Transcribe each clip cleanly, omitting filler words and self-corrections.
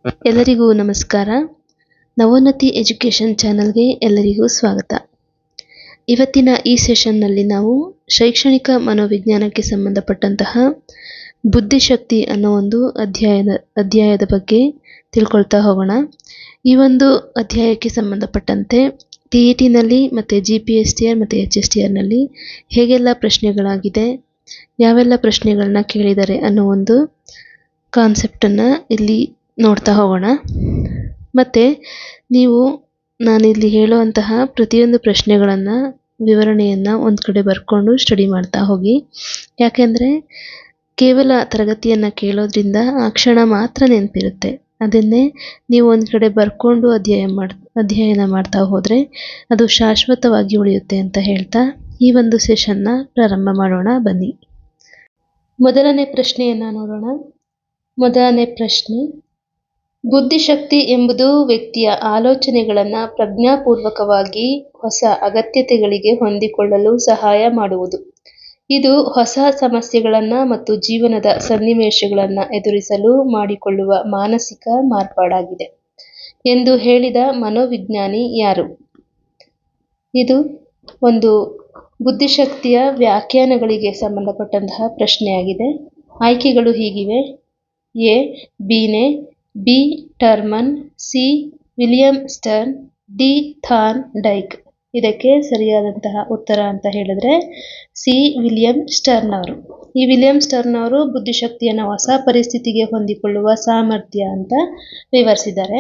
ಎಲ್ಲರಿಗೂ ನಮಸ್ಕಾರ. ನವೋನ್ನತಿ ಎಜುಕೇಷನ್ ಚಾನಲ್ಗೆ ಎಲ್ಲರಿಗೂ ಸ್ವಾಗತ. ಇವತ್ತಿನ ಈ ಸೆಷನ್ನಲ್ಲಿ ನಾವು ಶೈಕ್ಷಣಿಕ ಮನೋವಿಜ್ಞಾನಕ್ಕೆ ಸಂಬಂಧಪಟ್ಟಂತಹ ಬುದ್ಧಿಶಕ್ತಿ ಅನ್ನೋ ಒಂದು ಅಧ್ಯಾಯದ ಬಗ್ಗೆ ತಿಳ್ಕೊಳ್ತಾ ಹೋಗೋಣ. ಈ ಒಂದು ಅಧ್ಯಾಯಕ್ಕೆ ಸಂಬಂಧಪಟ್ಟಂತೆ TET-ನಲ್ಲಿ ಮತ್ತು GPSTR ಮತ್ತು HSTRನಲ್ಲಿ ಹೇಗೆಲ್ಲ ಪ್ರಶ್ನೆಗಳಾಗಿದೆ, ಯಾವೆಲ್ಲ ಪ್ರಶ್ನೆಗಳನ್ನ ಕೇಳಿದ್ದಾರೆ ಅನ್ನೋ ಒಂದು ಕಾನ್ಸೆಪ್ಟನ್ನು ಇಲ್ಲಿ ನೋಡ್ತಾ ಹೋಗೋಣ. ಮತ್ತು ನೀವು ನಾನಿಲ್ಲಿ ಹೇಳುವಂತಹ ಪ್ರತಿಯೊಂದು ಪ್ರಶ್ನೆಗಳನ್ನು ವಿವರಣೆಯನ್ನು ಒಂದು ಕಡೆ ಬರ್ಕೊಂಡು ಸ್ಟಡಿ ಮಾಡ್ತಾ ಹೋಗಿ. ಯಾಕೆಂದರೆ ಕೇವಲ ತರಗತಿಯನ್ನು ಕೇಳೋದ್ರಿಂದ ಆ ಕ್ಷಣ ಮಾತ್ರ ನೆನಪಿರುತ್ತೆ. ಅದನ್ನೇ ನೀವು ಒಂದು ಕಡೆ ಬರ್ಕೊಂಡು ಅಧ್ಯಯನ ಮಾಡ್ತಾ ಹೋದರೆ ಅದು ಶಾಶ್ವತವಾಗಿ ಉಳಿಯುತ್ತೆ ಅಂತ ಹೇಳ್ತಾ ಈ ಒಂದು ಸೆಷನ್ನ ಪ್ರಾರಂಭ ಮಾಡೋಣ ಬನ್ನಿ. ಮೊದಲನೇ ಪ್ರಶ್ನೆಯನ್ನು ನೋಡೋಣ. ಮೊದಲನೇ ಪ್ರಶ್ನೆ, ಬುದ್ಧಿಶಕ್ತಿ ಎಂಬುದು ವ್ಯಕ್ತಿಯ ಆಲೋಚನೆಗಳನ್ನು ಪ್ರಜ್ಞಾಪೂರ್ವಕವಾಗಿ ಹೊಸ ಅಗತ್ಯತೆಗಳಿಗೆ ಹೊಂದಿಕೊಳ್ಳಲು ಸಹಾಯ ಮಾಡುವುದು. ಇದು ಹೊಸ ಸಮಸ್ಯೆಗಳನ್ನು ಮತ್ತು ಜೀವನದ ಸನ್ನಿವೇಶಗಳನ್ನು ಎದುರಿಸಲು ಮಾಡಿಕೊಳ್ಳುವ ಮಾನಸಿಕ ಮಾರ್ಪಾಡಾಗಿದೆ ಎಂದು ಹೇಳಿದ ಮನೋವಿಜ್ಞಾನಿ ಯಾರು? ಇದು ಒಂದು ಬುದ್ಧಿಶಕ್ತಿಯ ವ್ಯಾಖ್ಯಾನಗಳಿಗೆ ಸಂಬಂಧಪಟ್ಟಂತಹ ಪ್ರಶ್ನೆಯಾಗಿದೆ. ಆಯ್ಕೆಗಳು ಹೀಗಿವೆ: A Binet, B Terman, C William Stern, D Thorndike. ಇದಕ್ಕೆ ಸರಿಯಾದಂತಹ ಉತ್ತರ ಅಂತ ಹೇಳಿದ್ರೆ ಸಿ ವಿಲಿಯಂ ಸ್ಟರ್ನ್ ಅವರು. ಈ ವಿಲಿಯಂ ಸ್ಟರ್ನ್ ಅವರು ಬುದ್ಧಿಶಕ್ತಿಯನ್ನು ಹೊಸ ಪರಿಸ್ಥಿತಿಗೆ ಹೊಂದಿಕೊಳ್ಳುವ ಸಾಮರ್ಥ್ಯ ಅಂತ ವಿವರಿಸಿದ್ದಾರೆ.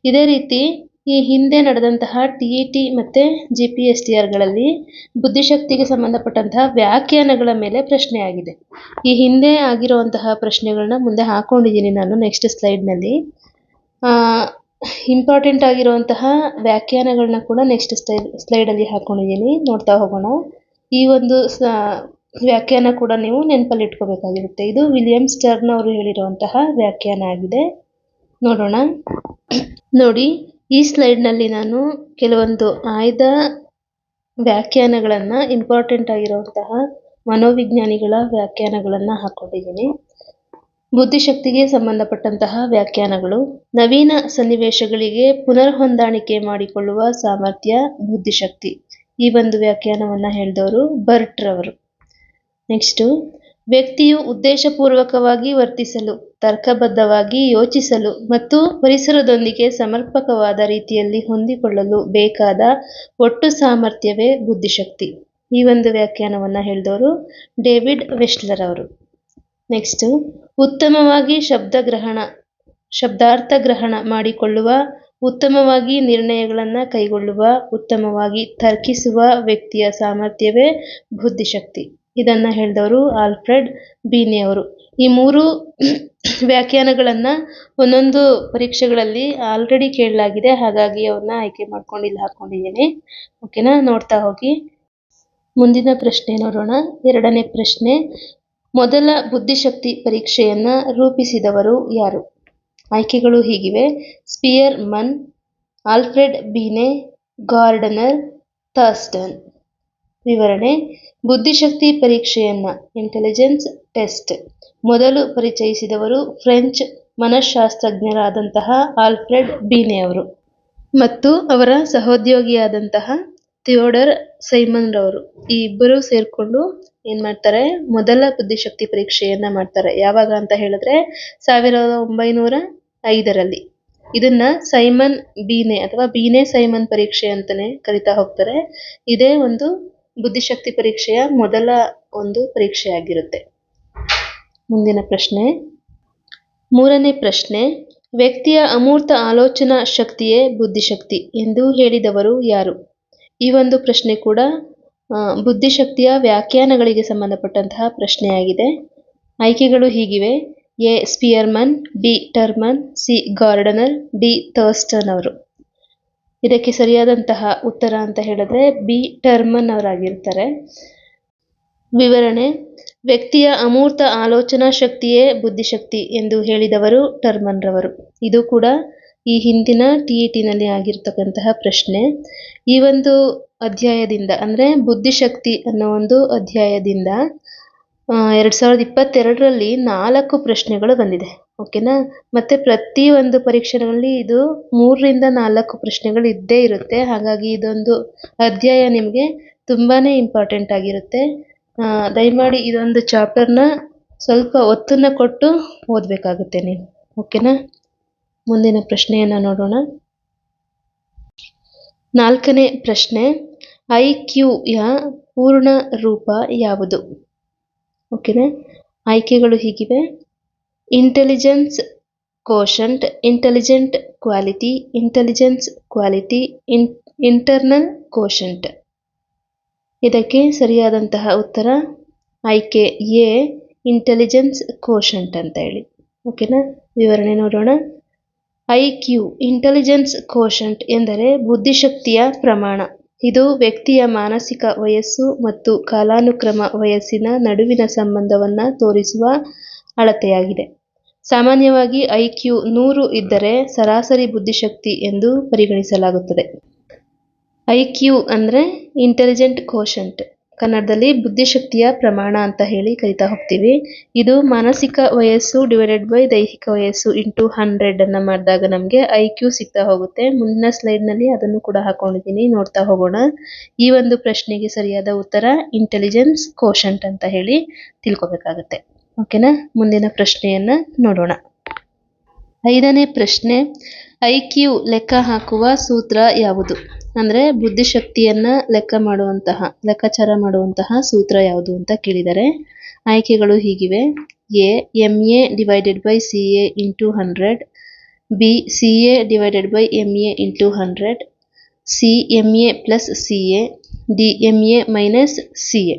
ಇದೇ ರೀತಿ ಈ ಹಿಂದೆ ನಡೆದಂತಹ TET ಮತ್ತು GPSTRಗಳಲ್ಲಿ ಬುದ್ಧಿಶಕ್ತಿಗೆ ಸಂಬಂಧಪಟ್ಟಂತಹ ವ್ಯಾಖ್ಯಾನಗಳ ಮೇಲೆ ಪ್ರಶ್ನೆ ಆಗಿದೆ. ಈ ಹಿಂದೆ ಆಗಿರುವಂತಹ ಪ್ರಶ್ನೆಗಳನ್ನ ಮುಂದೆ ಹಾಕೊಂಡಿದ್ದೀನಿ ನಾನು ನೆಕ್ಸ್ಟ್ ಸ್ಲೈಡ್ನಲ್ಲಿ. ಇಂಪಾರ್ಟೆಂಟ್ ಆಗಿರುವಂತಹ ವ್ಯಾಖ್ಯಾನಗಳನ್ನ ಕೂಡ ನೆಕ್ಸ್ಟ್ ಸ್ಲೈಡಲ್ಲಿ ಹಾಕೊಂಡಿದ್ದೀನಿ, ನೋಡ್ತಾ ಹೋಗೋಣ. ಈ ಒಂದು ವ್ಯಾಖ್ಯಾನ ಕೂಡ ನೀವು ನೆನಪಲ್ಲಿ ಇಟ್ಕೋಬೇಕಾಗಿರುತ್ತೆ. ಇದು ವಿಲಿಯಂ ಸ್ಟರ್ನ್ ಅವರು ಹೇಳಿರುವಂತಹ ವ್ಯಾಖ್ಯಾನ ಆಗಿದೆ. ನೋಡೋಣ. ನೋಡಿ, ಈ ಸ್ಲೈಡ್ನಲ್ಲಿ ನಾನು ಕೆಲವೊಂದು ಆಯ್ದ ವ್ಯಾಖ್ಯಾನಗಳನ್ನು, ಇಂಪಾರ್ಟೆಂಟ್ ಆಗಿರುವಂತಹ ಮನೋವಿಜ್ಞಾನಿಗಳ ವ್ಯಾಖ್ಯಾನಗಳನ್ನು ಹಾಕೊಂಡಿದ್ದೀನಿ. ಬುದ್ಧಿಶಕ್ತಿಗೆ ಸಂಬಂಧಪಟ್ಟಂತಹ ವ್ಯಾಖ್ಯಾನಗಳು: ನವೀನ ಸನ್ನಿವೇಶಗಳಿಗೆ ಪುನರ್ಹೊಂದಾಣಿಕೆ ಮಾಡಿಕೊಳ್ಳುವ ಸಾಮರ್ಥ್ಯ ಬುದ್ಧಿಶಕ್ತಿ. ಈ ಒಂದು ವ್ಯಾಖ್ಯಾನವನ್ನು ಹೇಳಿದವರು ಬರ್ಟ್ ರವರು. ನೆಕ್ಸ್ಟು, ವ್ಯಕ್ತಿಯು ಉದ್ದೇಶಪೂರ್ವಕವಾಗಿ ವರ್ತಿಸಲು, ತರ್ಕಬದ್ಧವಾಗಿ ಯೋಚಿಸಲು ಮತ್ತು ಪರಿಸರದೊಂದಿಗೆ ಸಮರ್ಪಕವಾದ ರೀತಿಯಲ್ಲಿ ಹೊಂದಿಕೊಳ್ಳಲು ಬೇಕಾದ ಒಟ್ಟು ಸಾಮರ್ಥ್ಯವೇ ಬುದ್ಧಿಶಕ್ತಿ. ಈ ಒಂದು ವ್ಯಾಖ್ಯಾನವನ್ನು ಹೇಳಿದವರು ಡೇವಿಡ್ ವೆಸ್ಟ್ಲರ್ ಅವರು. ನೆಕ್ಸ್ಟು, ಉತ್ತಮವಾಗಿ ಶಬ್ದಾರ್ಥಗ್ರಹಣ ಮಾಡಿಕೊಳ್ಳುವ, ಉತ್ತಮವಾಗಿ ನಿರ್ಣಯಗಳನ್ನು ಕೈಗೊಳ್ಳುವ, ಉತ್ತಮವಾಗಿ ತರ್ಕಿಸುವ ವ್ಯಕ್ತಿಯ ಸಾಮರ್ಥ್ಯವೇ ಬುದ್ಧಿಶಕ್ತಿ. ಇದನ್ನು ಹೇಳಿದವರು ಆಲ್ಫ್ರೆಡ್ ಬೀನೆ ಅವರು. ಈ ಮೂರು ವ್ಯಾಖ್ಯಾನಗಳನ್ನು ಒಂದೊಂದು ಪರೀಕ್ಷೆಗಳಲ್ಲಿ ಆಲ್ರೆಡಿ ಕೇಳಲಾಗಿದೆ, ಹಾಗಾಗಿ ಅವನ್ನ ಆಯ್ಕೆ ಮಾಡ್ಕೊಂಡು ಇಲ್ಲಿ ಹಾಕೊಂಡಿದ್ದೀನಿ. ಓಕೆನಾ? ನೋಡ್ತಾ ಹೋಗಿ. ಮುಂದಿನ ಪ್ರಶ್ನೆ ನೋಡೋಣ. ಎರಡನೇ ಪ್ರಶ್ನೆ, ಮೊದಲ ಬುದ್ಧಿಶಕ್ತಿ ಪರೀಕ್ಷೆಯನ್ನು ರೂಪಿಸಿದವರು ಯಾರು? ಆಯ್ಕೆಗಳು ಹೀಗಿವೆ: spear Mann, Alfred ಬೀನೆ, gardener, Thurston. ವಿವರಣೆ: ಬುದ್ಧಿಶಕ್ತಿ ಪರೀಕ್ಷೆಯನ್ನು, ಇಂಟೆಲಿಜೆನ್ಸ್ ಟೆಸ್ಟ್, ಮೊದಲು ಪರಿಚಯಿಸಿದವರು ಫ್ರೆಂಚ್ ಮನಃಶಾಸ್ತ್ರಜ್ಞರಾದಂತಹ ಆಲ್ಫ್ರೆಡ್ ಬೀನೆ ಅವರು ಮತ್ತು ಅವರ ಸಹೋದ್ಯೋಗಿಯಾದಂತಹ ಥಿಯೋಡರ್ ಸೈಮನ್ ರವರು. ಈ ಇಬ್ಬರು ಸೇರಿಕೊಂಡು ಏನು ಮಾಡ್ತಾರೆ, ಮೊದಲ ಬುದ್ಧಿಶಕ್ತಿ ಪರೀಕ್ಷೆಯನ್ನು ಮಾಡ್ತಾರೆ. ಯಾವಾಗ ಅಂತ ಹೇಳಿದ್ರೆ 1905ರಲ್ಲಿ. ಇದನ್ನ ಸೈಮನ್ ಬೀನೆ ಅಥವಾ ಬೀನೆ ಸೈಮನ್ ಪರೀಕ್ಷೆ ಅಂತಾನೆ ಕರಿತಾ ಹೋಗ್ತಾರೆ. ಇದೇ ಒಂದು ಬುದ್ಧಿಶಕ್ತಿ ಪರೀಕ್ಷೆಯ ಮೊದಲ ಒಂದು ಪರೀಕ್ಷೆ ಆಗಿರುತ್ತೆ. ಮುಂದಿನ ಪ್ರಶ್ನೆ, ಮೂರನೇ ಪ್ರಶ್ನೆ, ವ್ಯಕ್ತಿಯ ಅಮೂರ್ತ ಆಲೋಚನಾ ಶಕ್ತಿಯೇ ಬುದ್ಧಿಶಕ್ತಿ ಎಂದು ಹೇಳಿದವರು ಯಾರು? ಈ ಒಂದು ಪ್ರಶ್ನೆ ಕೂಡ ಬುದ್ಧಿಶಕ್ತಿಯ ವ್ಯಾಖ್ಯಾನಗಳಿಗೆ ಸಂಬಂಧಪಟ್ಟಂತಹ ಪ್ರಶ್ನೆಯಾಗಿದೆ. ಆಯ್ಕೆಗಳು ಹೀಗಿವೆ: A Spearman, B Terman, C Gardner, D Thurstone ಅವರು. ಇದಕ್ಕೆ ಸರಿಯಾದಂತಹ ಉತ್ತರ ಅಂತ ಹೇಳಿದ್ರೆ ಬಿ ಟರ್ಮನ್ ಅವರಾಗಿರ್ತಾರೆ. ವಿವರಣೆ: ವ್ಯಕ್ತಿಯ ಅಮೂರ್ತ ಆಲೋಚನಾ ಶಕ್ತಿಯೇ ಬುದ್ಧಿಶಕ್ತಿ ಎಂದು ಹೇಳಿದವರು ಟರ್ಮನ್ ರವರು. ಇದು ಕೂಡ ಈ ಹಿಂದಿನ TET-ನಲ್ಲಿ ಆಗಿರ್ತಕ್ಕಂತಹ ಪ್ರಶ್ನೆ. ಈ ಒಂದು ಅಧ್ಯಾಯದಿಂದ ಅಂದರೆ ಬುದ್ಧಿಶಕ್ತಿ ಅನ್ನೋ ಒಂದು ಅಧ್ಯಾಯದಿಂದ 2022ರಲ್ಲಿ 4 ಪ್ರಶ್ನೆಗಳು ಬಂದಿದೆ. ಓಕೆನಾ. ಮತ್ತು ಪ್ರತಿಯೊಂದು ಪರೀಕ್ಷೆಗಳಲ್ಲಿ ಇದು 3ರಿಂದ 4 ಪ್ರಶ್ನೆಗಳು ಇದ್ದೇ ಇರುತ್ತೆ. ಹಾಗಾಗಿ ಇದೊಂದು ಅಧ್ಯಾಯ ನಿಮಗೆ ತುಂಬಾ ಇಂಪಾರ್ಟೆಂಟ್ ಆಗಿರುತ್ತೆ. ದಯಮಾಡಿ ಇದೊಂದು ಚಾಪ್ಟರ್ನ ಸ್ವಲ್ಪ ಒತ್ತನ್ನು ಕೊಟ್ಟು ಓದಬೇಕಾಗುತ್ತೆ ನೀವು. ಓಕೆನಾ. ಮುಂದಿನ ಪ್ರಶ್ನೆಯನ್ನು ನೋಡೋಣ. 4ನೇ ಪ್ರಶ್ನೆ, IQಯ ಪೂರ್ಣ ರೂಪ ಯಾವುದು? ಓಕೆನಾ. ಆಯ್ಕೆಗಳು ಹೀಗಿವೆ: intelligence quotient, intelligent quality, intelligence quality, internal quotient. ಇದಕ್ಕೆ ಸರಿಯಾದಂತಹ ಉತ್ತರ ಆಯ್ಕೆ ಎ, ಇಂಟೆಲಿಜೆನ್ಸ್ ಕೋಶಂಟ್ ಅಂತ ಹೇಳಿ. ಓಕೆನಾ. ವಿವರಣೆ ನೋಡೋಣ. IQ ಇಂಟೆಲಿಜೆನ್ಸ್ ಕೋಶಂಟ್ ಎಂದರೆ ಬುದ್ಧಿಶಕ್ತಿಯ ಪ್ರಮಾಣ. ಇದು ವ್ಯಕ್ತಿಯ ಮಾನಸಿಕ ವಯಸ್ಸು ಮತ್ತು ಕಾಲಾನುಕ್ರಮ ವಯಸ್ಸಿನ ನಡುವಿನ ಸಂಬಂಧವನ್ನು ತೋರಿಸುವ ಅಳತೆಯಾಗಿದೆ. ಸಾಮಾನ್ಯವಾಗಿ IQ 100 ಇದ್ದರೆ ಸರಾಸರಿ ಬುದ್ಧಿಶಕ್ತಿ ಎಂದು ಪರಿಗಣಿಸಲಾಗುತ್ತದೆ. IQ ಅಂದರೆ ಇಂಟೆಲಿಜೆಂಟ್ ಕೋಶಂಟ್, ಕನ್ನಡದಲ್ಲಿ ಬುದ್ಧಿಶಕ್ತಿಯ ಪ್ರಮಾಣ ಅಂತ ಹೇಳಿ ಕರಿತಾ ಹೋಗ್ತೀವಿ. ಇದು ಮಾನಸಿಕ ವಯಸ್ಸು ಡಿವೈಡೆಡ್ ಬೈ ದೈಹಿಕ ವಯಸ್ಸು ಇಂಟು 100 ಅನ್ನು ಮಾಡಿದಾಗ ನಮಗೆ IQ ಸಿಗ್ತಾ ಹೋಗುತ್ತೆ. ಮುಂದಿನ ಸ್ಲೈಡ್ನಲ್ಲಿ ಅದನ್ನು ಕೂಡ ಹಾಕೊಂಡಿದ್ದೀನಿ, ನೋಡ್ತಾ ಹೋಗೋಣ. ಈ ಒಂದು ಪ್ರಶ್ನೆಗೆ ಸರಿಯಾದ ಉತ್ತರ ಇಂಟೆಲಿಜೆನ್ಸ್ ಕೋಶಂಟ್ ಅಂತ ಹೇಳಿ ತಿಳ್ಕೊಬೇಕಾಗುತ್ತೆ. ಓಕೆನಾ. ಮುಂದಿನ ಪ್ರಶ್ನೆಯನ್ನು ನೋಡೋಣ. 5ನೇ ಪ್ರಶ್ನೆ, IQ ಲೆಕ್ಕ ಹಾಕುವ ಸೂತ್ರ ಯಾವುದು? ಅಂದರೆ ಬುದ್ಧಿಶಕ್ತಿಯನ್ನು ಲೆಕ್ಕಾಚಾರ ಮಾಡುವಂತಹ ಸೂತ್ರ ಯಾವುದು ಅಂತ ಕೇಳಿದರೆ ಆಯ್ಕೆಗಳು ಹೀಗಿವೆ: A, MA divided by CA into 100, B, CA divided by MA into 100, C, MA plus CA, D, MA minus CA.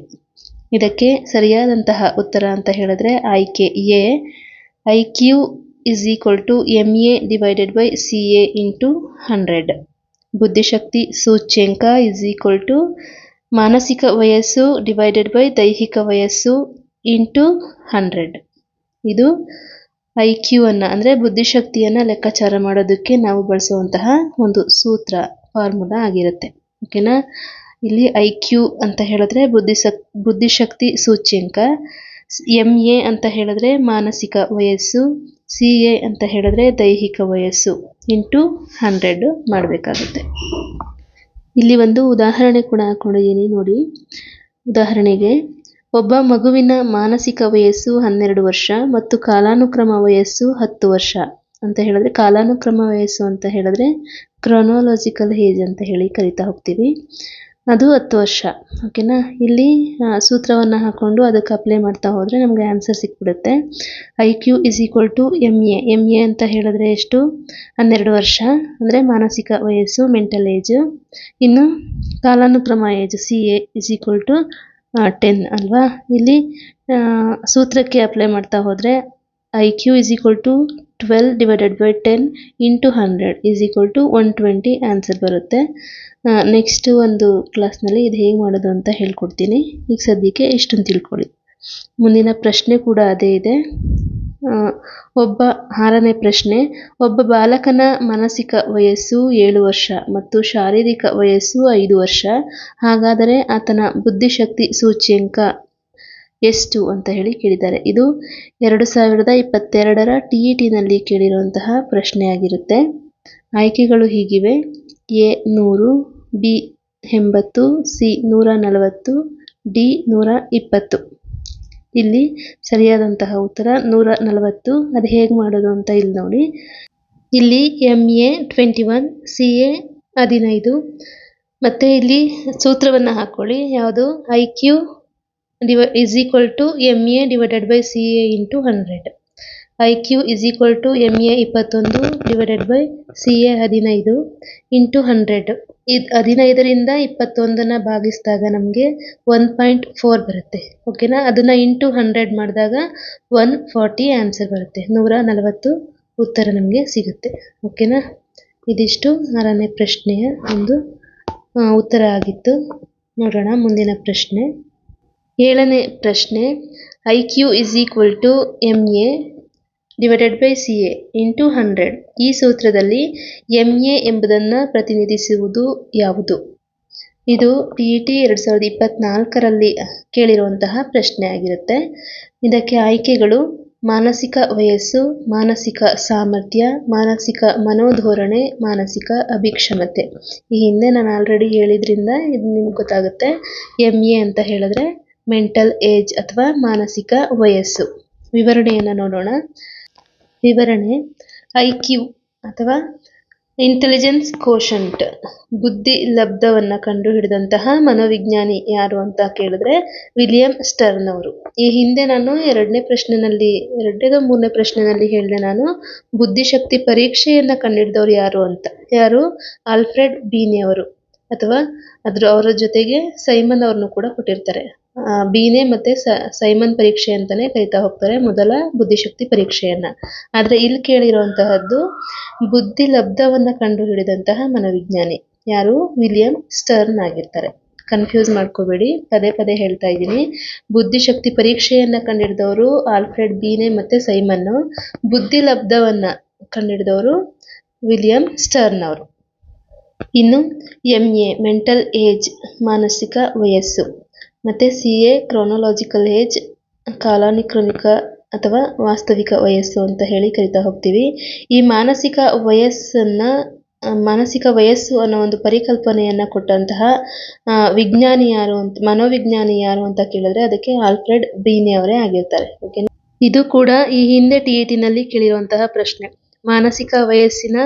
ಇದಕ್ಕೆ ಸರಿಯಾದಂತಹ ಉತ್ತರ ಅಂತ ಹೇಳಿದ್ರೆ ಆಯ್ಕೆ A, IQ is equal to MA divided by CA into 100. ಬುದ್ಧಿಶಕ್ತಿ ಸೂಚ್ಯಂಕ ಇಸ್ ಈಕ್ವಲ್ ಟು ಮಾನಸಿಕ ವಯಸ್ಸು ಡಿವೈಡೆಡ್ ಬೈ ದೈಹಿಕ ವಯಸ್ಸು ಇಂಟು 100. ಇದು IQ ಅನ್ನು ಅಂದರೆ ಬುದ್ಧಿಶಕ್ತಿಯನ್ನು ಲೆಕ್ಕಾಚಾರ ಮಾಡೋದಕ್ಕೆ ನಾವು ಬಳಸುವಂತಹ ಒಂದು ಫಾರ್ಮುಲಾ ಆಗಿರುತ್ತೆ. ಓಕೆನಾ. ಇಲ್ಲಿ IQ ಅಂತ ಹೇಳಿದ್ರೆ ಬುದ್ಧಿಶಕ್ತಿ ಸೂಚ್ಯಂಕ, MA ಅಂತ ಹೇಳಿದ್ರೆ ಮಾನಸಿಕ ವಯಸ್ಸು, CA ಅಂತ ಹೇಳಿದ್ರೆ ದೈಹಿಕ ವಯಸ್ಸು ಇಂಟು 100 ಮಾಡಬೇಕಾಗುತ್ತೆ. ಇಲ್ಲಿ ಒಂದು ಉದಾಹರಣೆ ಕೂಡ ಹಾಕೊಂಡಿದ್ದೀನಿ ನೋಡಿ. ಉದಾಹರಣೆಗೆ, ಒಬ್ಬ ಮಗುವಿನ ಮಾನಸಿಕ ವಯಸ್ಸು 12 ವರ್ಷ ಮತ್ತು ಕಾಲಾನುಕ್ರಮ ವಯಸ್ಸು 10 ವರ್ಷ ಅಂತ ಹೇಳಿದ್ರೆ, ಕಾಲಾನುಕ್ರಮ ವಯಸ್ಸು ಅಂತ ಹೇಳಿದ್ರೆ ಕ್ರೊನಾಲಜಿಕಲ್ ಏಜ್ ಅಂತ ಹೇಳಿ ಕರಿತಾ ಹೋಗ್ತೀವಿ, ಅದು 10 ವರ್ಷ. ಓಕೆನಾ. ಇಲ್ಲಿ ಸೂತ್ರವನ್ನು ಹಾಕೊಂಡು ಅದಕ್ಕೆ ಅಪ್ಲೈ ಮಾಡ್ತಾ ಹೋದರೆ ನಮಗೆ ಆನ್ಸರ್ ಸಿಕ್ಬಿಡುತ್ತೆ. IQ is equal to MA ಅಂತ ಹೇಳಿದ್ರೆ ಎಷ್ಟು? 12 ವರ್ಷ ಅಂದರೆ ಮಾನಸಿಕ ವಯಸ್ಸು, ಮೆಂಟಲ್ ಏಜ್. ಇನ್ನು ಕಾಲಾನುಕ್ರಮ age CA is equal to 10 ಅಲ್ವಾ. ಇಲ್ಲಿ ಸೂತ್ರಕ್ಕೆ ಅಪ್ಲೈ ಮಾಡ್ತಾ ಹೋದರೆ IQ is equal to 12 divided by 10 into 100 is equal to 120 answer ಬರುತ್ತೆ. ನೆಕ್ಸ್ಟ್ ಒಂದು ಕ್ಲಾಸ್ನಲ್ಲಿ ಇದು ಹೇಗೆ ಮಾಡೋದು ಅಂತ ಹೇಳ್ಕೊಡ್ತೀನಿ. ಈಗ ಸದ್ಯಕ್ಕೆ ಇಷ್ಟನ್ನು ತಿಳ್ಕೊಳ್ಳಿ. ಮುಂದಿನ ಪ್ರಶ್ನೆ ಕೂಡ ಅದೇ ಇದೆ. 6ನೇ ಪ್ರಶ್ನೆ, ಒಬ್ಬ ಬಾಲಕನ ಮಾನಸಿಕ ವಯಸ್ಸು 7 ವರ್ಷ ಮತ್ತು ಶಾರೀರಿಕ ವಯಸ್ಸು 5 ವರ್ಷ. ಹಾಗಾದರೆ ಆತನ ಬುದ್ಧಿಶಕ್ತಿ ಸೂಚ್ಯಂಕ ಎಷ್ಟು ಅಂತ ಹೇಳಿ ಕೇಳಿದ್ದಾರೆ. ಇದು 2022ರ TETನಲ್ಲಿ ಕೇಳಿರುವಂತಹ ಪ್ರಶ್ನೆಯಾಗಿರುತ್ತೆ. ಆಯ್ಕೆಗಳು ಹೀಗಿವೆ: ಎ 100, ಬಿ 80, ಸಿ 140, ಡಿ 120. ಇಲ್ಲಿ ಸರಿಯಾದಂತಹ ಉತ್ತರ 140. ಅದು ಹೇಗೆ ಮಾಡೋದು ಅಂತ ಇಲ್ಲಿ ನೋಡಿ. ಇಲ್ಲಿ MA 21, CA 15 ಮತ್ತು ಇಲ್ಲಿ ಸೂತ್ರವನ್ನು ಹಾಕ್ಕೊಳ್ಳಿ. ಯಾವುದು? IQ is equal to MA divided by CA into 100. IQ is equal to MA 21 divided by CA 15 into 100. ಇದು 15ರಿಂದ 21ನ್ನು ಭಾಗಿಸಿದಾಗ ನಮಗೆ 1.4 ಬರುತ್ತೆ. ಓಕೆನಾ. ಅದನ್ನು ಇಂಟು 100 ಮಾಡಿದಾಗ 140 ಆನ್ಸರ್ ಬರುತ್ತೆ. 140 ಉತ್ತರ ನಮಗೆ ಸಿಗುತ್ತೆ. ಓಕೆನಾ. ಇದಿಷ್ಟು 6ನೇ ಪ್ರಶ್ನೆಯ ಒಂದು ಉತ್ತರ ಆಗಿತ್ತು. ನೋಡೋಣ ಮುಂದಿನ ಪ್ರಶ್ನೆ. 7ನೇ ಪ್ರಶ್ನೆ, IQ is equal to MA divided by CA into 100. ಈ ಸೂತ್ರದಲ್ಲಿ MA ಎಂಬುದನ್ನು ಪ್ರತಿನಿಧಿಸುವುದು ಯಾವುದು? ಇದು TET 2024ರಲ್ಲಿ ಕೇಳಿರುವಂತಹ ಪ್ರಶ್ನೆ ಆಗಿರುತ್ತೆ. ಇದಕ್ಕೆ ಆಯ್ಕೆಗಳು ಮಾನಸಿಕ ವಯಸ್ಸು, ಮಾನಸಿಕ ಸಾಮರ್ಥ್ಯ, ಮಾನಸಿಕ ಮನೋಧೋರಣೆ, ಮಾನಸಿಕ ಅಭಿಕ್ಷಮತೆ. ಈ ಹಿಂದೆ ನಾನು ಆಲ್ರೆಡಿ ಹೇಳಿದ್ರಿಂದ ಇದು ನಿಮ್ಗೆ ಗೊತ್ತಾಗುತ್ತೆ. MA ಅಂತ ಹೇಳಿದ್ರೆ ಮೆಂಟಲ್ ಏಜ್ ಅಥವಾ ಮಾನಸಿಕ ವಯಸ್ಸು. ವಿವರಣೆಯನ್ನು ನೋಡೋಣ. ವಿವರಣೆ: IQ ಅಥವಾ ಇಂಟೆಲಿಜೆನ್ಸ್ ಕೋಶಂಟ್, ಬುದ್ಧಿ ಲಬ್ಧವನ್ನು ಕಂಡುಹಿಡಿದಂತಹ ಮನೋವಿಜ್ಞಾನಿ ಯಾರು ಅಂತ ಕೇಳಿದ್ರೆ ವಿಲಿಯಂ ಸ್ಟರ್ನ್ ಅವರು. ಈ ಹಿಂದೆ ನಾನು ಎರಡನೇ ಮೂರನೇ ಪ್ರಶ್ನೆನಲ್ಲಿ ಹೇಳಿದೆ ನಾನು ಬುದ್ಧಿಶಕ್ತಿ ಪರೀಕ್ಷೆಯನ್ನ ಕಂಡುಹಿಡಿದವರು ಯಾರು ಅಂತ. ಯಾರು? ಆಲ್ಫ್ರೆಡ್ ಬೀನೆ ಅವರು, ಅಥವಾ ಅವರ ಜೊತೆಗೆ ಸೈಮನ್ ಅವ್ರನ್ನು ಕೂಡ ಕೊಟ್ಟಿರ್ತಾರೆ. ಬೀನೆ ಮತ್ತೆ ಸೈಮನ್ ಪರೀಕ್ಷೆ ಅಂತಾನೆ ಕರಿತಾ ಹೋಗ್ತಾರೆ ಮೊದಲ ಬುದ್ಧಿಶಕ್ತಿ ಪರೀಕ್ಷೆಯನ್ನ. ಆದ್ರೆ ಇಲ್ಲಿ ಕೇಳಿರುವಂತಹದ್ದು ಬುದ್ಧಿ ಲಬ್ಧವನ್ನ ಕಂಡುಹಿಡಿದಂತಹ ಮನೋವಿಜ್ಞಾನಿ ಯಾರು? ವಿಲಿಯಂ ಸ್ಟರ್ನ್ ಆಗಿರ್ತಾರೆ. ಕನ್ಫ್ಯೂಸ್ ಮಾಡ್ಕೋಬೇಡಿ, ಪದೇ ಪದೇ ಹೇಳ್ತಾ ಇದ್ದೀನಿ. ಬುದ್ಧಿಶಕ್ತಿ ಪರೀಕ್ಷೆಯನ್ನ ಕಂಡುಹಿಡಿದವರು ಆಲ್ಫ್ರೆಡ್ ಬೀನೆ ಮತ್ತೆ ಸೈಮನ್. ಬುದ್ಧಿ ಲಬ್ಧವನ್ನ ಕಂಡುಹಿಡಿದವರು ವಿಲಿಯಂ ಸ್ಟರ್ನ್ ಅವರು. ಇನ್ನು MA ಮೆಂಟಲ್ ಏಜ್, ಮಾನಸಿಕ ವಯಸ್ಸು, ಮತ್ತು CA ಕ್ರೋನೋಲಾಜಿಕಲ್ ಏಜ್, ಕಾಲಾನುಕ್ರಮಿಕ ಅಥವಾ ವಾಸ್ತವಿಕ ವಯಸ್ಸು ಅಂತ ಹೇಳಿ ಕರಿತಾ ಹೋಗ್ತೀವಿ. ಈ ಮಾನಸಿಕ ವಯಸ್ಸು ಅನ್ನೋ ಒಂದು ಪರಿಕಲ್ಪನೆಯನ್ನ ಕೊಟ್ಟಂತಹ ವಿಜ್ಞಾನಿ ಯಾರು ಅಂತ, ಮನೋವಿಜ್ಞಾನಿ ಯಾರು ಅಂತ ಕೇಳಿದ್ರೆ ಅದಕ್ಕೆ ಆಲ್ಫ್ರೆಡ್ ಬೀನೆ ಅವರೇ ಆಗಿರ್ತಾರೆ. ಓಕೆ, ಇದು ಕೂಡ ಈ ಹಿಂದೆ TET ನಲ್ಲಿ ಕೇಳಿರುವಂತಹ ಪ್ರಶ್ನೆ. ಮಾನಸಿಕ ವಯಸ್ಸಿನ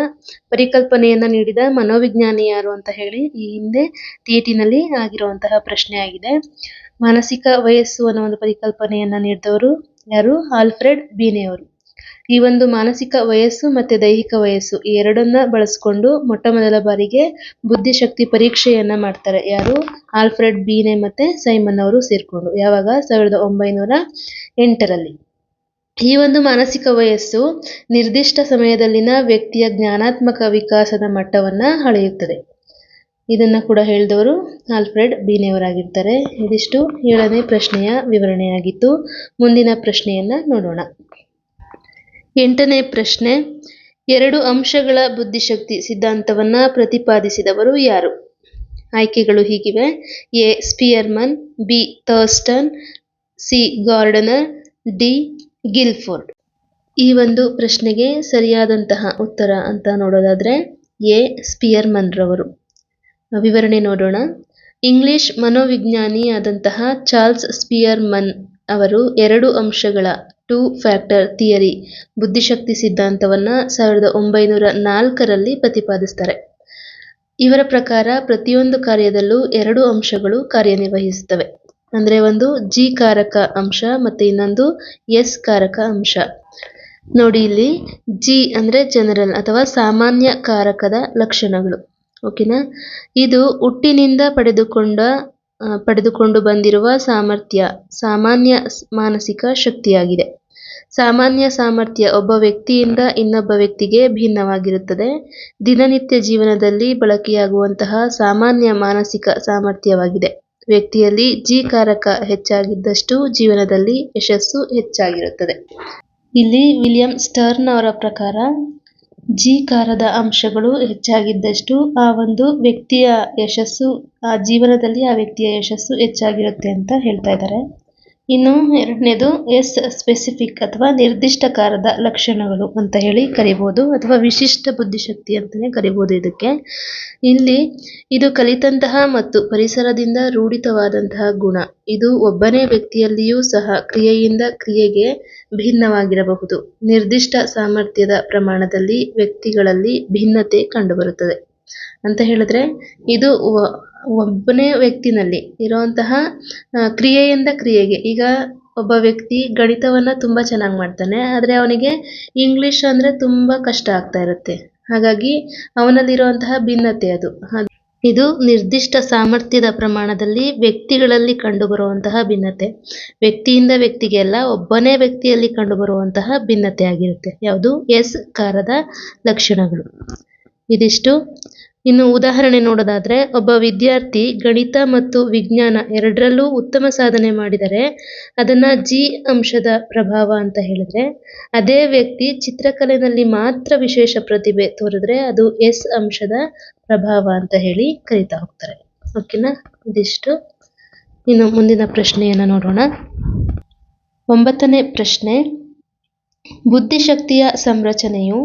ಪರಿಕಲ್ಪನೆಯನ್ನ ನೀಡಿದ ಮನೋವಿಜ್ಞಾನಿ ಯಾರು ಅಂತ ಹೇಳಿ ಈ ಹಿಂದೆ TET ನಲ್ಲಿ ಆಗಿರುವಂತಹ ಪ್ರಶ್ನೆ ಆಗಿದೆ. ಮಾನಸಿಕ ವಯಸ್ಸು ಅನ್ನೋ ಒಂದು ಪರಿಕಲ್ಪನೆಯನ್ನ ನೀಡಿದವರು ಯಾರು? ಆಲ್ಫ್ರೆಡ್ ಬೀನೆ ಅವರು. ಈ ಒಂದು ಮಾನಸಿಕ ವಯಸ್ಸು ಮತ್ತೆ ದೈಹಿಕ ವಯಸ್ಸು ಈ ಎರಡನ್ನ ಬಳಸ್ಕೊಂಡು ಮೊಟ್ಟ ಮೊದಲ ಬಾರಿಗೆ ಬುದ್ಧಿಶಕ್ತಿ ಪರೀಕ್ಷೆಯನ್ನ ಮಾಡ್ತಾರೆ. ಯಾರು? ಆಲ್ಫ್ರೆಡ್ ಬೀನೆ ಮತ್ತೆ ಸೈಮನ್ ಅವರು ಸೇರ್ಕೊಂಡು. ಯಾವಾಗ? 1908ರಲ್ಲಿ. ಈ ಒಂದು ಮಾನಸಿಕ ವಯಸ್ಸು ನಿರ್ದಿಷ್ಟ ಸಮಯದಲ್ಲಿನ ವ್ಯಕ್ತಿಯ ಜ್ಞಾನಾತ್ಮಕ ವಿಕಾಸದ ಮಟ್ಟವನ್ನ ಅಳೆಯುತ್ತದೆ. ಇದನ್ನ ಕೂಡ ಹೇಳಿದವರು ಆಲ್ಫ್ರೆಡ್ ಬೀನೆಯವರಾಗಿರ್ತಾರೆ. ಇದಿಷ್ಟು 7ನೇ ಪ್ರಶ್ನೆಯ ವಿವರಣೆಯಾಗಿತ್ತು. ಮುಂದಿನ ಪ್ರಶ್ನೆಯನ್ನ ನೋಡೋಣ. 8ನೇ ಪ್ರಶ್ನೆ: 2 ಅಂಶಗಳ ಬುದ್ಧಿಶಕ್ತಿ ಸಿದ್ಧಾಂತವನ್ನ ಪ್ರತಿಪಾದಿಸಿದವರು ಯಾರು? ಆಯ್ಕೆಗಳು ಹೀಗಿವೆ: A. Spearman, B. Thurston, C. Gardener, D. Guilford. ಈ ಒಂದು ಪ್ರಶ್ನೆಗೆ ಸರಿಯಾದಂತಹ ಉತ್ತರ ಅಂತ ನೋಡೋದಾದ್ರೆ A. ಸ್ಪಿಯರ್ಮನ್ ರವರು. ವಿವರಣೆ ನೋಡೋಣ. ಇಂಗ್ಲಿಷ್ ಮನೋವಿಜ್ಞಾನಿ ಆದಂತಹ ಚಾರ್ಲ್ಸ್ ಸ್ಪಿಯರ್ಮನ್ ಅವರು 2 ಅಂಶಗಳ 2 ಫ್ಯಾಕ್ಟರ್ ಥಿಯರಿ ಬುದ್ಧಿಶಕ್ತಿ ಸಿದ್ಧಾಂತವನ್ನ 1904ರಲ್ಲಿ ಪ್ರತಿಪಾದಿಸ್ತಾರೆ. ಇವರ ಪ್ರಕಾರ ಪ್ರತಿಯೊಂದು ಕಾರ್ಯದಲ್ಲೂ 2 ಅಂಶಗಳು ಕಾರ್ಯನಿರ್ವಹಿಸುತ್ತವೆ. ಅಂದ್ರೆ ಒಂದು G ಕಾರಕ ಅಂಶ ಮತ್ತೆ ಇನ್ನೊಂದು S ಕಾರಕ ಅಂಶ. ನೋಡಿ ಇಲ್ಲಿ G ಅಂದ್ರೆ ಜನರಲ್ ಅಥವಾ ಸಾಮಾನ್ಯ ಕಾರಕದ ಲಕ್ಷಣಗಳು. ಓಕೆನಾ? ಇದು ಹುಟ್ಟಿನಿಂದ ಪಡೆದುಕೊಂಡು ಬಂದಿರುವ ಸಾಮಾನ್ಯ ಮಾನಸಿಕ ಶಕ್ತಿಯಾಗಿದೆ. ಸಾಮಾನ್ಯ ಸಾಮರ್ಥ್ಯ ಒಬ್ಬ ವ್ಯಕ್ತಿಯಿಂದ ಇನ್ನೊಬ್ಬ ವ್ಯಕ್ತಿಗೆ ಭಿನ್ನವಾಗಿರುತ್ತದೆ. ದಿನನಿತ್ಯ ಜೀವನದಲ್ಲಿ ಬಳಕೆಯಾಗುವಂತಹ ಸಾಮಾನ್ಯ ಮಾನಸಿಕ ಸಾಮರ್ಥ್ಯವಾಗಿದೆ. ವ್ಯಕ್ತಿಯಲ್ಲಿ G ಕಾರಕ ಹೆಚ್ಚಾಗಿದ್ದಷ್ಟು ಜೀವನದಲ್ಲಿ ಯಶಸ್ಸು ಹೆಚ್ಚಾಗಿರುತ್ತದೆ. ಇಲ್ಲಿ ವಿಲಿಯಂ ಸ್ಟರ್ನ್ ಅವರ ಪ್ರಕಾರ G ಕಾರದ ಅಂಶಗಳು ಹೆಚ್ಚಾಗಿದ್ದಷ್ಟು ಆ ಒಂದು ವ್ಯಕ್ತಿಯ ಯಶಸ್ಸು, ಆ ಜೀವನದಲ್ಲಿ ಆ ವ್ಯಕ್ತಿಯ ಯಶಸ್ಸು ಹೆಚ್ಚಾಗಿರುತ್ತೆ ಅಂತ ಹೇಳ್ತಾ ಇದ್ದಾರೆ. ಇನ್ನು 2ನೇದು S ಸ್ಪೆಸಿಫಿಕ್ ಅಥವಾ ನಿರ್ದಿಷ್ಟ ಕಾರದ ಲಕ್ಷಣಗಳು ಅಂತ ಹೇಳಿ ಕರಿಬಹುದು, ಅಥವಾ ವಿಶಿಷ್ಟ ಬುದ್ಧಿಶಕ್ತಿ ಅಂತಾನೆ ಕರಿಬಹುದು ಇದಕ್ಕೆ. ಇಲ್ಲಿ ಇದು ಕಲಿತಂತಹ ಮತ್ತು ಪರಿಸರದಿಂದ ರೂಢಿತವಾದಂತಹ ಗುಣ. ಇದು ಒಬ್ಬನೇ ವ್ಯಕ್ತಿಯಲ್ಲಿಯೂ ಸಹ ಕ್ರಿಯೆಯಿಂದ ಕ್ರಿಯೆಗೆ ಭಿನ್ನವಾಗಿರಬಹುದು. ನಿರ್ದಿಷ್ಟ ಸಾಮರ್ಥ್ಯದ ಪ್ರಮಾಣದಲ್ಲಿ ವ್ಯಕ್ತಿಗಳಲ್ಲಿ ಭಿನ್ನತೆ ಕಂಡುಬರುತ್ತದೆ ಅಂತ ಹೇಳಿದ್ರೆ ಇದು ಒಬ್ಬನೇ ವ್ಯಕ್ತಿನಲ್ಲಿ ಇರುವಂತಹ ಕ್ರಿಯೆಯಿಂದ ಕ್ರಿಯೆಗೆ. ಈಗ ಒಬ್ಬ ವ್ಯಕ್ತಿ ಗಣಿತವನ್ನ ತುಂಬಾ ಚೆನ್ನಾಗಿ ಮಾಡ್ತಾನೆ, ಆದ್ರೆ ಅವನಿಗೆ ಇಂಗ್ಲಿಷ್ ಅಂದ್ರೆ ತುಂಬಾ ಕಷ್ಟ ಆಗ್ತಾ ಇರುತ್ತೆ. ಹಾಗಾಗಿ ಅವನಲ್ಲಿರುವಂತಹ ಭಿನ್ನತೆ ಅದು. ಇದು ನಿರ್ದಿಷ್ಟ ಸಾಮರ್ಥ್ಯದ ಪ್ರಮಾಣದಲ್ಲಿ ವ್ಯಕ್ತಿಗಳಲ್ಲಿ ಕಂಡುಬರುವಂತಹ ಭಿನ್ನತೆ. ವ್ಯಕ್ತಿಯಿಂದ ವ್ಯಕ್ತಿಗೆ ಅಲ್ಲ, ಒಬ್ಬನೇ ವ್ಯಕ್ತಿಯಲ್ಲಿ ಕಂಡುಬರುವಂತಹ ಭಿನ್ನತೆ ಆಗಿರುತ್ತೆ. ಯಾವುದು? S ಕಾರದ ಲಕ್ಷಣಗಳು. ಇದಿಷ್ಟು. ಇನ್ನು ಉದಾಹರಣೆ ನೋಡೋದಾದ್ರೆ, ಒಬ್ಬ ವಿದ್ಯಾರ್ಥಿ ಗಣಿತ ಮತ್ತು ವಿಜ್ಞಾನ ಎರಡರಲ್ಲೂ ಉತ್ತಮ ಸಾಧನೆ ಮಾಡಿದರೆ ಅದನ್ನ G ಅಂಶದ ಪ್ರಭಾವ ಅಂತ ಹೇಳಿದ್ರೆ, ಅದೇ ವ್ಯಕ್ತಿ ಚಿತ್ರಕಲೆಯಲ್ಲಿ ಮಾತ್ರ ವಿಶೇಷ ಪ್ರತಿಭೆ ತೋರಿದ್ರೆ ಅದು S ಅಂಶದ ಪ್ರಭಾವ ಅಂತ ಹೇಳಿ ಕರೀತಾ ಹೋಗ್ತಾರೆ. ಓಕೆನಾ? ಇದಿಷ್ಟು. ಇನ್ನು ಮುಂದಿನ ಪ್ರಶ್ನೆಯನ್ನ ನೋಡೋಣ. 9ನೇ ಪ್ರಶ್ನೆ: ಬುದ್ಧಿಶಕ್ತಿಯ ಸಂರಚನೆಯು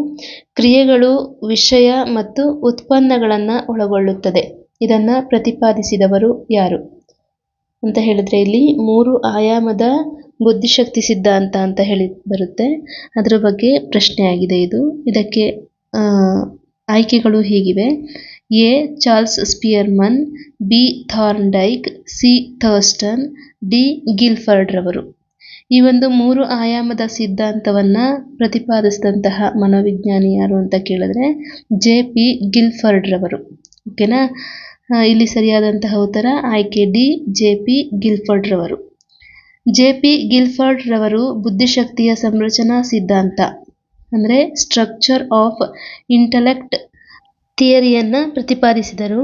ಕ್ರಿಯೆಗಳು, ವಿಷಯ ಮತ್ತು ಉತ್ಪನ್ನಗಳನ್ನು ಒಳಗೊಳ್ಳುತ್ತದೆ. ಇದನ್ನು ಪ್ರತಿಪಾದಿಸಿದವರು ಯಾರು ಅಂತ ಹೇಳಿದ್ರೆ ಇಲ್ಲಿ 3 ಆಯಾಮದ ಬುದ್ಧಿಶಕ್ತಿ ಸಿದ್ಧಾಂತ ಅಂತ ಹೇಳಿ ಬರುತ್ತೆ. ಅದರ ಬಗ್ಗೆ ಪ್ರಶ್ನೆಯಾಗಿದೆ ಇದು. ಇದಕ್ಕೆ ಆಯ್ಕೆಗಳು ಹೀಗಿವೆ: A Charles Spearman, B Thorndike, C Thurstone, D Guilford ರವರು. ಈ ಒಂದು 3 ಆಯಾಮದ ಸಿದ್ಧಾಂತವನ್ನ ಪ್ರತಿಪಾದಿಸಿದಂತಹ ಮನೋವಿಜ್ಞಾನಿ ಯಾರು ಅಂತ ಕೇಳಿದ್ರೆ ಜೆ.ಪಿ. ಗಿಲ್ಫರ್ಡ್ ರವರು. ಓಕೆನಾ? ಇಲ್ಲಿ ಸರಿಯಾದಂತಹ ಉತ್ತರ ಆಯ್ಕೆ ಡಿ, ಜೆ.ಪಿ. ಗಿಲ್ಫರ್ಡ್ ರವರು. ಜೆ.ಪಿ. ಗಿಲ್ಫರ್ಡ್ ರವರು ಬುದ್ಧಿಶಕ್ತಿಯ ಸಂರಚನಾ ಸಿದ್ಧಾಂತ ಅಂದರೆ ಸ್ಟ್ರಕ್ಚರ್ ಆಫ್ ಇಂಟೆಲೆಕ್ಟ್ ಥಿಯರಿಯನ್ನು ಪ್ರತಿಪಾದಿಸಿದರು.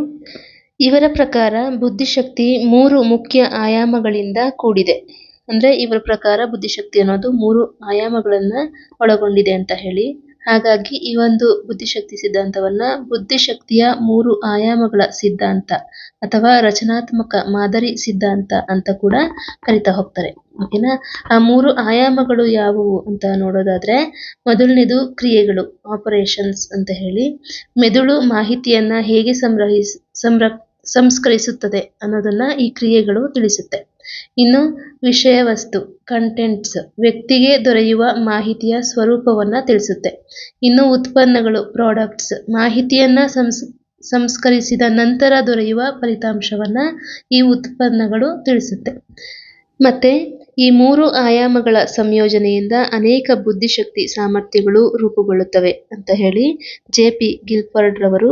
ಇವರ ಪ್ರಕಾರ ಬುದ್ಧಿಶಕ್ತಿ 3 ಮುಖ್ಯ ಆಯಾಮಗಳಿಂದ ಕೂಡಿದೆ. ಅಂದರೆ ಇವರ ಪ್ರಕಾರ ಬುದ್ಧಿಶಕ್ತಿ ಅನ್ನೋದು 3 ಆಯಾಮಗಳನ್ನು ಒಳಗೊಂಡಿದೆ ಅಂತ ಹೇಳಿ. ಹಾಗಾಗಿ ಈ ಒಂದು ಬುದ್ಧಿಶಕ್ತಿ ಸಿದ್ಧಾಂತವನ್ನ ಬುದ್ಧಿಶಕ್ತಿಯ 3 ಆಯಾಮಗಳ ಸಿದ್ಧಾಂತ ಅಥವಾ ರಚನಾತ್ಮಕ ಮಾದರಿ ಸಿದ್ಧಾಂತ ಅಂತ ಕೂಡ ಕರಿತಾ ಹೋಗ್ತಾರೆ. ಓಕೆನಾ? ಆ 3 ಆಯಾಮಗಳು ಯಾವುವು ಅಂತ ನೋಡೋದಾದ್ರೆ ಮೊದಲನೇದು ಕ್ರಿಯೆಗಳು, ಆಪರೇಷನ್ಸ್ ಅಂತ ಹೇಳಿ. ಮೆದುಳು ಮಾಹಿತಿಯನ್ನ ಹೇಗೆ ಸಂಸ್ಕರಿಸುತ್ತದೆ ಅನ್ನೋದನ್ನ ಈ ಕ್ರಿಯೆಗಳು ತಿಳಿಸುತ್ತೆ. ಇನ್ನು ವಿಷಯ ವಸ್ತು, ಕಂಟೆಂಟ್ಸ್, ವ್ಯಕ್ತಿಗೆ ದೊರೆಯುವ ಮಾಹಿತಿಯ ಸ್ವರೂಪವನ್ನ ತಿಳಿಸುತ್ತೆ. ಇನ್ನು ಉತ್ಪನ್ನಗಳು, ಪ್ರಾಡಕ್ಟ್ಸ್, ಮಾಹಿತಿಯನ್ನ ಸಂಸ್ಕರಿಸಿದ ನಂತರ ದೊರೆಯುವ ಫಲಿತಾಂಶವನ್ನ ಈ ಉತ್ಪನ್ನಗಳು ತಿಳಿಸುತ್ತೆ. ಮತ್ತೆ ಈ 3 ಆಯಾಮಗಳ ಸಂಯೋಜನೆಯಿಂದ ಅನೇಕ ಬುದ್ಧಿಶಕ್ತಿ ಸಾಮರ್ಥ್ಯಗಳು ರೂಪುಗೊಳ್ಳುತ್ತವೆ ಅಂತ ಹೇಳಿ ಜೆ.ಪಿ. ಗಿಲ್ಫರ್ಡ್ ರವರು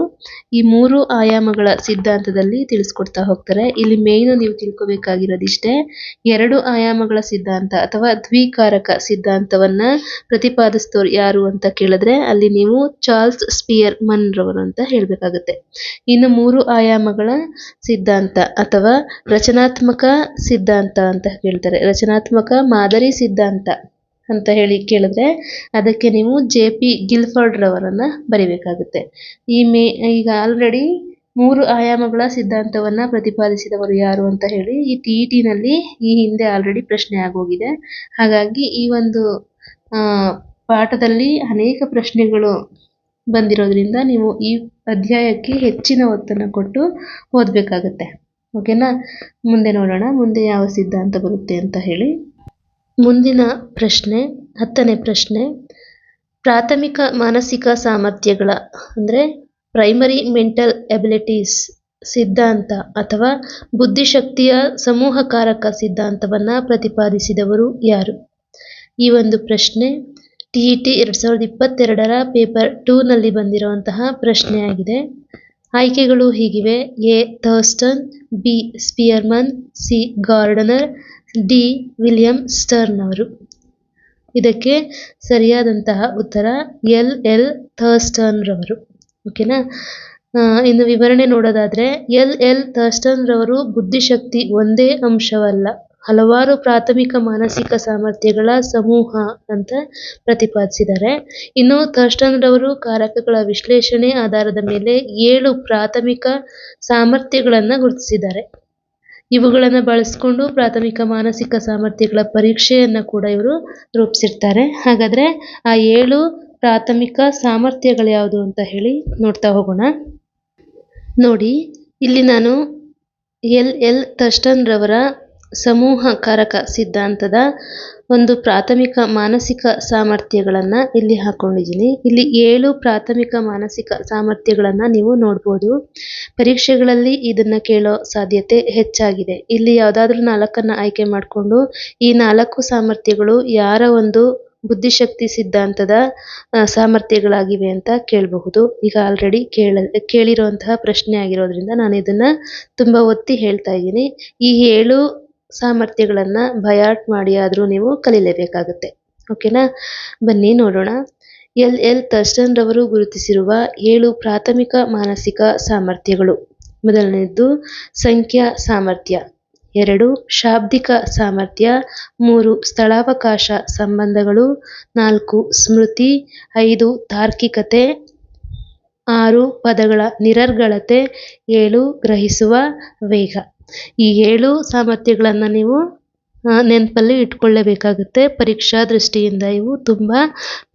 ಈ 3 ಆಯಾಮಗಳ ಸಿದ್ಧಾಂತದಲ್ಲಿ ತಿಳಿಸ್ಕೊಡ್ತಾ ಹೋಗ್ತಾರೆ. ಇಲ್ಲಿ ಮೇಯ್ನು ನೀವು ತಿಳ್ಕೊಬೇಕಾಗಿರೋದಿಷ್ಟೇ, 2 ಆಯಾಮಗಳ ಸಿದ್ಧಾಂತ ಅಥವಾ ದ್ವಿಕಾರಕ ಸಿದ್ಧಾಂತವನ್ನ ಪ್ರತಿಪಾದಿಸಿದವರು ಯಾರು ಅಂತ ಕೇಳಿದ್ರೆ ಅಲ್ಲಿ ನೀವು ಚಾರ್ಲ್ಸ್ ಸ್ಪಿಯರ್ಮನ್ ರವರು ಅಂತ ಹೇಳ್ಬೇಕಾಗುತ್ತೆ. ಇನ್ನು 3 ಆಯಾಮಗಳ ಸಿದ್ಧಾಂತ ಅಥವಾ ರಚನಾತ್ಮಕ ಸಿದ್ಧಾಂತ ಅಂತ ಹೇಳ್ತಾರೆ, ರಚನಾತ್ಮಕ ಮಾದರಿ ಸಿದ್ಧಾಂತ ಅಂತ ಹೇಳಿ ಕೇಳಿದ್ರೆ ಅದಕ್ಕೆ ನೀವು ಜೆ.ಪಿ. ಗಿಲ್ಫರ್ಡ್ ರವರನ್ನ ಬರಿಬೇಕಾಗುತ್ತೆ. ಈಗ ಆಲ್ರೆಡಿ 3 ಆಯಾಮಗಳ ಸಿದ್ಧಾಂತವನ್ನ ಪ್ರತಿಪಾದಿಸಿದವರು ಯಾರು ಅಂತ ಹೇಳಿ ಈ ಟಿಇಟಿನಲ್ಲಿ ಈ ಹಿಂದೆ ಆಲ್ರೆಡಿ ಪ್ರಶ್ನೆ ಆಗೋಗಿದೆ. ಹಾಗಾಗಿ ಈ ಒಂದು ಪಾಠದಲ್ಲಿ ಅನೇಕ ಪ್ರಶ್ನೆಗಳು ಬಂದಿರೋದ್ರಿಂದ ನೀವು ಈ ಅಧ್ಯಾಯಕ್ಕೆ ಹೆಚ್ಚಿನ ಒತ್ತನ್ನು ಕೊಟ್ಟು ಓದಬೇಕಾಗುತ್ತೆ. ಓಕೆನಾ? ಮುಂದೆ ನೋಡೋಣ ಮುಂದೆ ಯಾವ ಸಿದ್ಧಾಂತ ಬರುತ್ತೆ ಅಂತ ಹೇಳಿ. ಮುಂದಿನ ಪ್ರಶ್ನೆ 10ನೇ ಪ್ರಶ್ನೆ, ಪ್ರಾಥಮಿಕ ಮಾನಸಿಕ ಸಾಮರ್ಥ್ಯಗಳ ಅಂದರೆ ಪ್ರೈಮರಿ ಮೆಂಟಲ್ ಎಬಿಲಿಟೀಸ್ ಸಿದ್ಧಾಂತ ಅಥವಾ ಬುದ್ಧಿಶಕ್ತಿಯ ಸಮೂಹಕಾರಕ ಸಿದ್ಧಾಂತವನ್ನ ಪ್ರತಿಪಾದಿಸಿದವರು ಯಾರು? ಈ ಒಂದು ಪ್ರಶ್ನೆ ಟಿಇಟಿ 2022ರ ಪೇಪರ್ 2ನಲ್ಲಿ ಬಂದಿರುವಂತಹ ಪ್ರಶ್ನೆಯಾಗಿದೆ. ಆಯ್ಕೆಗಳು ಹೀಗಿವೆ: A Thurston, B Spearman, C Gardner, D William stern ಅವರು. ಇದಕ್ಕೆ ಸರಿಯಾದಂತಹ ಉತ್ತರ ಎಲ್ ಥರ್ಸ್ಟನ್ ರವರು. ಓಕೆನಾ? ಇನ್ನು ವಿವರಣೆ ನೋಡೋದಾದ್ರೆ ಎಲ್ ಥರ್ಸ್ಟನ್ ರವರು ಬುದ್ಧಿಶಕ್ತಿ ಒಂದೇ ಅಂಶವಲ್ಲ, ಹಲವಾರು ಪ್ರಾಥಮಿಕ ಮಾನಸಿಕ ಸಾಮರ್ಥ್ಯಗಳ ಸಮೂಹ ಅಂತ ಪ್ರತಿಪಾದಿಸಿದ್ದಾರೆ. ಇನ್ನು ಥರ್ಸ್ಟನ್ ರವರು ಕಾರಕಗಳ ವಿಶ್ಲೇಷಣೆ ಆಧಾರದ ಮೇಲೆ 7 ಪ್ರಾಥಮಿಕ ಸಾಮರ್ಥ್ಯಗಳನ್ನ ಗುರುತಿಸಿದ್ದಾರೆ. ಇವುಗಳನ್ನು ಬಳಸಿಕೊಂಡು ಪ್ರಾಥಮಿಕ ಮಾನಸಿಕ ಸಾಮರ್ಥ್ಯಗಳ ಪರೀಕ್ಷೆಯನ್ನ ಕೂಡ ಇವರು ರೂಪಿಸಿರ್ತಾರೆ. ಹಾಗಾದ್ರೆ ಆ 7 ಪ್ರಾಥಮಿಕ ಸಾಮರ್ಥ್ಯಗಳು ಯಾವುದು ಅಂತ ಹೇಳಿ ನೋಡ್ತಾ ಹೋಗೋಣ. ನೋಡಿ, ಇಲ್ಲಿ ನಾನು ಎಲ್ ಥರ್ಸ್ಟನ್ ರವರ ಸಮೂಹ ಕಾರಕ ಸಿದ್ಧಾಂತದ ಒಂದು ಪ್ರಾಥಮಿಕ ಮಾನಸಿಕ ಸಾಮರ್ಥ್ಯಗಳನ್ನ ಇಲ್ಲಿ ಹಾಕೊಂಡಿದ್ದೀನಿ. ಇಲ್ಲಿ 7 ಪ್ರಾಥಮಿಕ ಮಾನಸಿಕ ಸಾಮರ್ಥ್ಯಗಳನ್ನ ನೀವು ನೋಡ್ಬೋದು. ಪರೀಕ್ಷೆಗಳಲ್ಲಿ ಇದನ್ನ ಕೇಳೋ ಸಾಧ್ಯತೆ ಹೆಚ್ಚಾಗಿದೆ. ಇಲ್ಲಿ ಯಾವುದಾದ್ರೂ 4 ಆಯ್ಕೆ ಮಾಡಿಕೊಂಡು ಈ 4 ಸಾಮರ್ಥ್ಯಗಳು ಯಾರ ಒಂದು ಬುದ್ಧಿಶಕ್ತಿ ಸಿದ್ಧಾಂತದ ಸಾಮರ್ಥ್ಯಗಳಾಗಿವೆ ಅಂತ ಕೇಳಬಹುದು. ಈಗ ಆಲ್ರೆಡಿ ಕೇಳಿರುವಂತಹ ಪ್ರಶ್ನೆ ಆಗಿರೋದ್ರಿಂದ ನಾನು ಇದನ್ನ ತುಂಬಾ ಒತ್ತಿ ಹೇಳ್ತಾ ಇದ್ದೀನಿ. ಈ 7 ಸಾಮರ್ಥ್ಯಗಳನ್ನ ಬಯಾಟ್ ಮಾಡಿ ಆದ್ರೂ ನೀವು ಕಲಿಯಲೇಬೇಕಾಗುತ್ತೆ. ಓಕೆನಾ? ಬನ್ನಿ ನೋಡೋಣ. ಎಲ್ ಥರ್ಸ್ಟನ್ ರವರು ಗುರುತಿಸಿರುವ 7 ಪ್ರಾಥಮಿಕ ಮಾನಸಿಕ ಸಾಮರ್ಥ್ಯಗಳು. ಮೊದಲನೇದ್ದು ಸಂಖ್ಯಾ ಸಾಮರ್ಥ್ಯ, 2 ಶಾಬ್ದಿಕ ಸಾಮರ್ಥ್ಯ, 3 ಸ್ಥಳಾವಕಾಶ ಸಂಬಂಧಗಳು, 4 ಸ್ಮೃತಿ, 5 ತಾರ್ಕಿಕತೆ, 6 ಪದಗಳ ನಿರರ್ಗಳತೆ, 7 ಗ್ರಹಿಸುವ ವೇಗ. ಈ 7 ಸಾಮರ್ಥ್ಯಗಳನ್ನ ನೀವು ನೆನಪಲ್ಲಿ ಇಟ್ಕೊಳ್ಳೇಬೇಕಾಗುತ್ತೆ. ಪರೀಕ್ಷಾ ದೃಷ್ಟಿಯಿಂದ ಇವು ತುಂಬ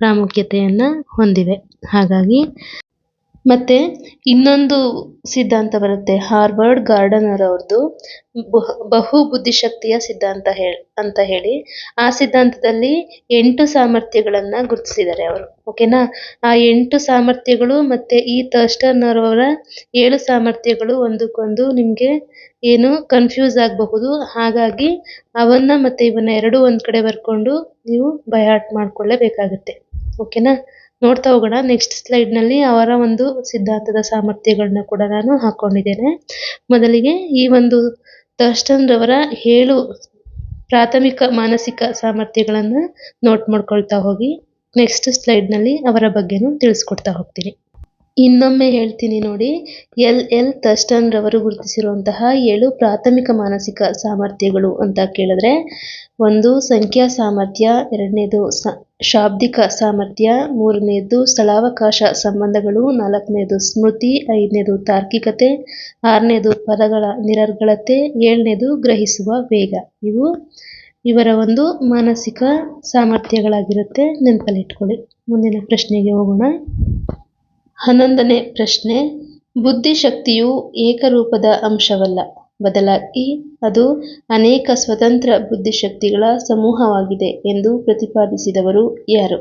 ಪ್ರಾಮುಖ್ಯತೆಯನ್ನು ಹೊಂದಿವೆ. ಹಾಗಾಗಿ ಮತ್ತೆ ಇನ್ನೊಂದು ಸಿದ್ಧಾಂತ ಬರುತ್ತೆ ಹಾರ್ವರ್ಡ್ ಗಾರ್ಡನರ್ ಅವ್ರದ್ದು ಬಹು ಬುದ್ಧಿಶಕ್ತಿಯ ಸಿದ್ಧಾಂತ ಅಂತ ಹೇಳಿ. ಆ ಸಿದ್ಧಾಂತದಲ್ಲಿ 8 ಸಾಮರ್ಥ್ಯಗಳನ್ನ ಗುರುತಿಸಿದ್ದಾರೆ ಅವರು. ಓಕೆನಾ, ಆ 8 ಸಾಮರ್ಥ್ಯಗಳು ಮತ್ತೆ ಈ ಥರ್ಸ್ಟನ್ ಅವರ 7 ಸಾಮರ್ಥ್ಯಗಳು ಒಂದಕ್ಕೊಂದು ನಿಮ್ಗೆ ಏನು ಕನ್ಫ್ಯೂಸ್ ಆಗಬಹುದು. ಹಾಗಾಗಿ ಅವನ್ನ ಮತ್ತೆ ಇವನ್ನ ಎರಡು ಒಂದ್ ಕಡೆ ಬರ್ಕೊಂಡು ನೀವು ಬೈ ಹಾರ್ಟ್ ಮಾಡ್ಕೊಳ್ಳೇಬೇಕಾಗುತ್ತೆ. ಓಕೆನಾ, ನೋಡ್ತಾ ಹೋಗೋಣ. ನೆಕ್ಸ್ಟ್ ಸ್ಲೈಡ್ ನಲ್ಲಿ ಅವರ ಒಂದು ಸಿದ್ಧಾಂತದ ಸಾಮರ್ಥ್ಯಗಳನ್ನ ಕೂಡ ನಾನು ಹಾಕೊಂಡಿದ್ದೇನೆ. ಮೊದಲಿಗೆ ಈ ಒಂದು ಥರ್ಸ್ಟನ್ ರವರ 7 ಪ್ರಾಥಮಿಕ ಮಾನಸಿಕ ಸಾಮರ್ಥ್ಯಗಳನ್ನ ನೋಟ್ ಮಾಡ್ಕೊಳ್ತಾ ಹೋಗಿ ನೆಕ್ಸ್ಟ್ ಸ್ಲೈಡ್ ನಲ್ಲಿ ಅವರ ಬಗ್ಗೆನೂ ತಿಳಿಸ್ಕೊಡ್ತಾ ಹೋಗ್ತೀನಿ. ಇನ್ನೊಮ್ಮೆ ಹೇಳ್ತೀನಿ ನೋಡಿ, ಎಲ್ ಥರ್ಸ್ಟನ್ ರವರು ಗುರುತಿಸಿರುವಂತಹ 7 ಪ್ರಾಥಮಿಕ ಮಾನಸಿಕ ಸಾಮರ್ಥ್ಯಗಳು ಅಂತ ಕೇಳಿದ್ರೆ, 1 ಸಂಖ್ಯಾ ಸಾಮರ್ಥ್ಯ, 2ನೇದು ಶಾಬ್ದಿಕ ಸಾಮರ್ಥ್ಯ, 3ನೇದು ಸ್ಥಳಾವಕಾಶ ಸಂಬಂಧಗಳು, 4ನೇದು ಸ್ಮೃತಿ, 5ನೇದು ತಾರ್ಕಿಕತೆ, 6ನೇದು ಪದಗಳ ನಿರರ್ಗಳತೆ, 7ನೇದು ಗ್ರಹಿಸುವ ವೇಗ. ಇವು ಇವರ ಒಂದು ಮಾನಸಿಕ ಸಾಮರ್ಥ್ಯಗಳಾಗಿರುತ್ತೆ. ನೆನಪಲ್ಲಿಟ್ಕೊಳ್ಳಿ. ಮುಂದಿನ ಪ್ರಶ್ನೆಗೆ ಹೋಗೋಣ. 11ನೇ ಪ್ರಶ್ನೆ, ಬುದ್ಧಿಶಕ್ತಿಯು ಏಕರೂಪದ ಅಂಶವಲ್ಲ, ಬದಲಾಗಿ ಅದು ಅನೇಕ ಸ್ವತಂತ್ರ ಬುದ್ಧಿಶಕ್ತಿಗಳ ಸಮೂಹವಾಗಿದೆ ಎಂದು ಪ್ರತಿಪಾದಿಸಿದವರು ಯಾರು?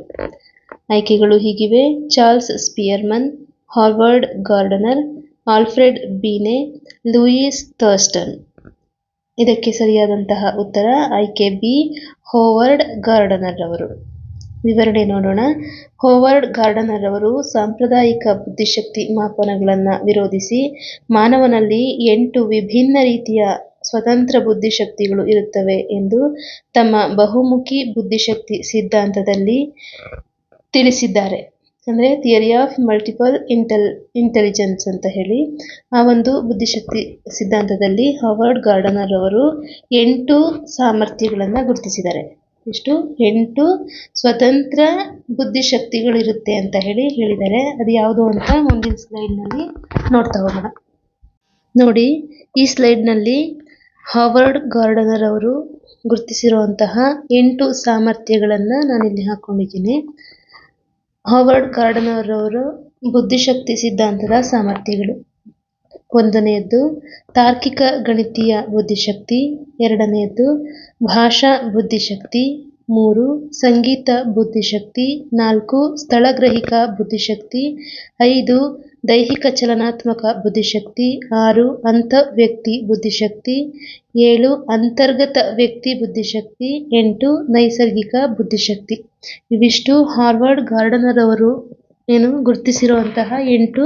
ಆಯ್ಕೆಗಳು ಹೀಗಿವೆ: Charles Spearman, Harvard Gardner, Alfred Binet, Louis Thurstone. ಇದಕ್ಕೆ ಸರಿಯಾದಂತಹ ಉತ್ತರ ಆಯ್ಕೆ ಬಿ, ಹೋವರ್ಡ್ ಗಾರ್ಡನರ್ ಅವರು. ವಿವರಣೆ ನೋಡೋಣ. ಹೋವರ್ಡ್ ಗಾರ್ಡನರ್ ಅವರು ಸಾಂಪ್ರದಾಯಿಕ ಬುದ್ಧಿಶಕ್ತಿ ಮಾಪನಗಳನ್ನು ವಿರೋಧಿಸಿ ಮಾನವನಲ್ಲಿ 8 ವಿಭಿನ್ನ ರೀತಿಯ ಸ್ವತಂತ್ರ ಬುದ್ಧಿಶಕ್ತಿಗಳು ಇರುತ್ತವೆ ಎಂದು ತಮ್ಮ ಬಹುಮುಖಿ ಬುದ್ಧಿಶಕ್ತಿ ಸಿದ್ಧಾಂತದಲ್ಲಿ ತಿಳಿಸಿದ್ದಾರೆ. ಅಂದರೆ ಥಿಯರಿ ಆಫ್ ಮಲ್ಟಿಪಲ್ ಇಂಟೆಲಿಜೆನ್ಸ್ ಅಂತ ಹೇಳಿ. ಆ ಒಂದು ಬುದ್ಧಿಶಕ್ತಿ ಸಿದ್ಧಾಂತದಲ್ಲಿ ಹಾರ್ವರ್ಡ್ ಗಾರ್ಡನರ್ ಅವರು 8 ಸಾಮರ್ಥ್ಯಗಳನ್ನು ಗುರುತಿಸಿದ್ದಾರೆ. ಎಷ್ಟು? 8 ಸ್ವತಂತ್ರ ಬುದ್ಧಿಶಕ್ತಿಗಳಿರುತ್ತೆ ಅಂತ ಹೇಳಿದ್ದಾರೆ. ಅದು ಯಾವುದು ಅಂತ ಮುಂದಿನ ಸ್ಲೈಡ್ನಲ್ಲಿ ನೋಡ್ತಾ ಹೋಗೋಣ. ನೋಡಿ, ಈ ಸ್ಲೈಡ್ನಲ್ಲಿ ಹಾರ್ವರ್ಡ್ ಗಾರ್ಡನರ್ ಅವರು ಗುರುತಿಸಿರುವಂತಹ 8 ಸಾಮರ್ಥ್ಯಗಳನ್ನು ನಾನಿಲ್ಲಿ ಹಾಕೊಂಡಿದ್ದೀನಿ. ಹಾರ್ವರ್ಡ್ ಗಾರ್ಡನರ್ ಅವರು ಬುದ್ಧಿಶಕ್ತಿ ಸಿದ್ಧಾಂತದ ಸಾಮರ್ಥ್ಯಗಳು: 1ನೇದ್ದು ತಾರ್ಕಿಕ ಗಣಿತೀಯ ಬುದ್ಧಿಶಕ್ತಿ, 2ನೇದ್ದು ಭಾಷಾ ಬುದ್ಧಿಶಕ್ತಿ, 3 ಸಂಗೀತ ಬುದ್ಧಿಶಕ್ತಿ, 4 ಸ್ಥಳಗ್ರಹಿಕ ಬುದ್ಧಿಶಕ್ತಿ, 5 ದೈಹಿಕ ಚಲನಾತ್ಮಕ ಬುದ್ಧಿಶಕ್ತಿ, 6 ಅಂತರ್ವ್ಯಕ್ತಿ ಬುದ್ಧಿಶಕ್ತಿ, 7 ಅಂತರ್ಗತ ವ್ಯಕ್ತಿ ಬುದ್ಧಿಶಕ್ತಿ, 8 ನೈಸರ್ಗಿಕ ಬುದ್ಧಿಶಕ್ತಿ. ಇವಿಷ್ಟು ಹಾರ್ವರ್ಡ್ ಗಾರ್ಡನರ್ ಅವರು ಗುರುತಿಸಿರುವಂತಹ 8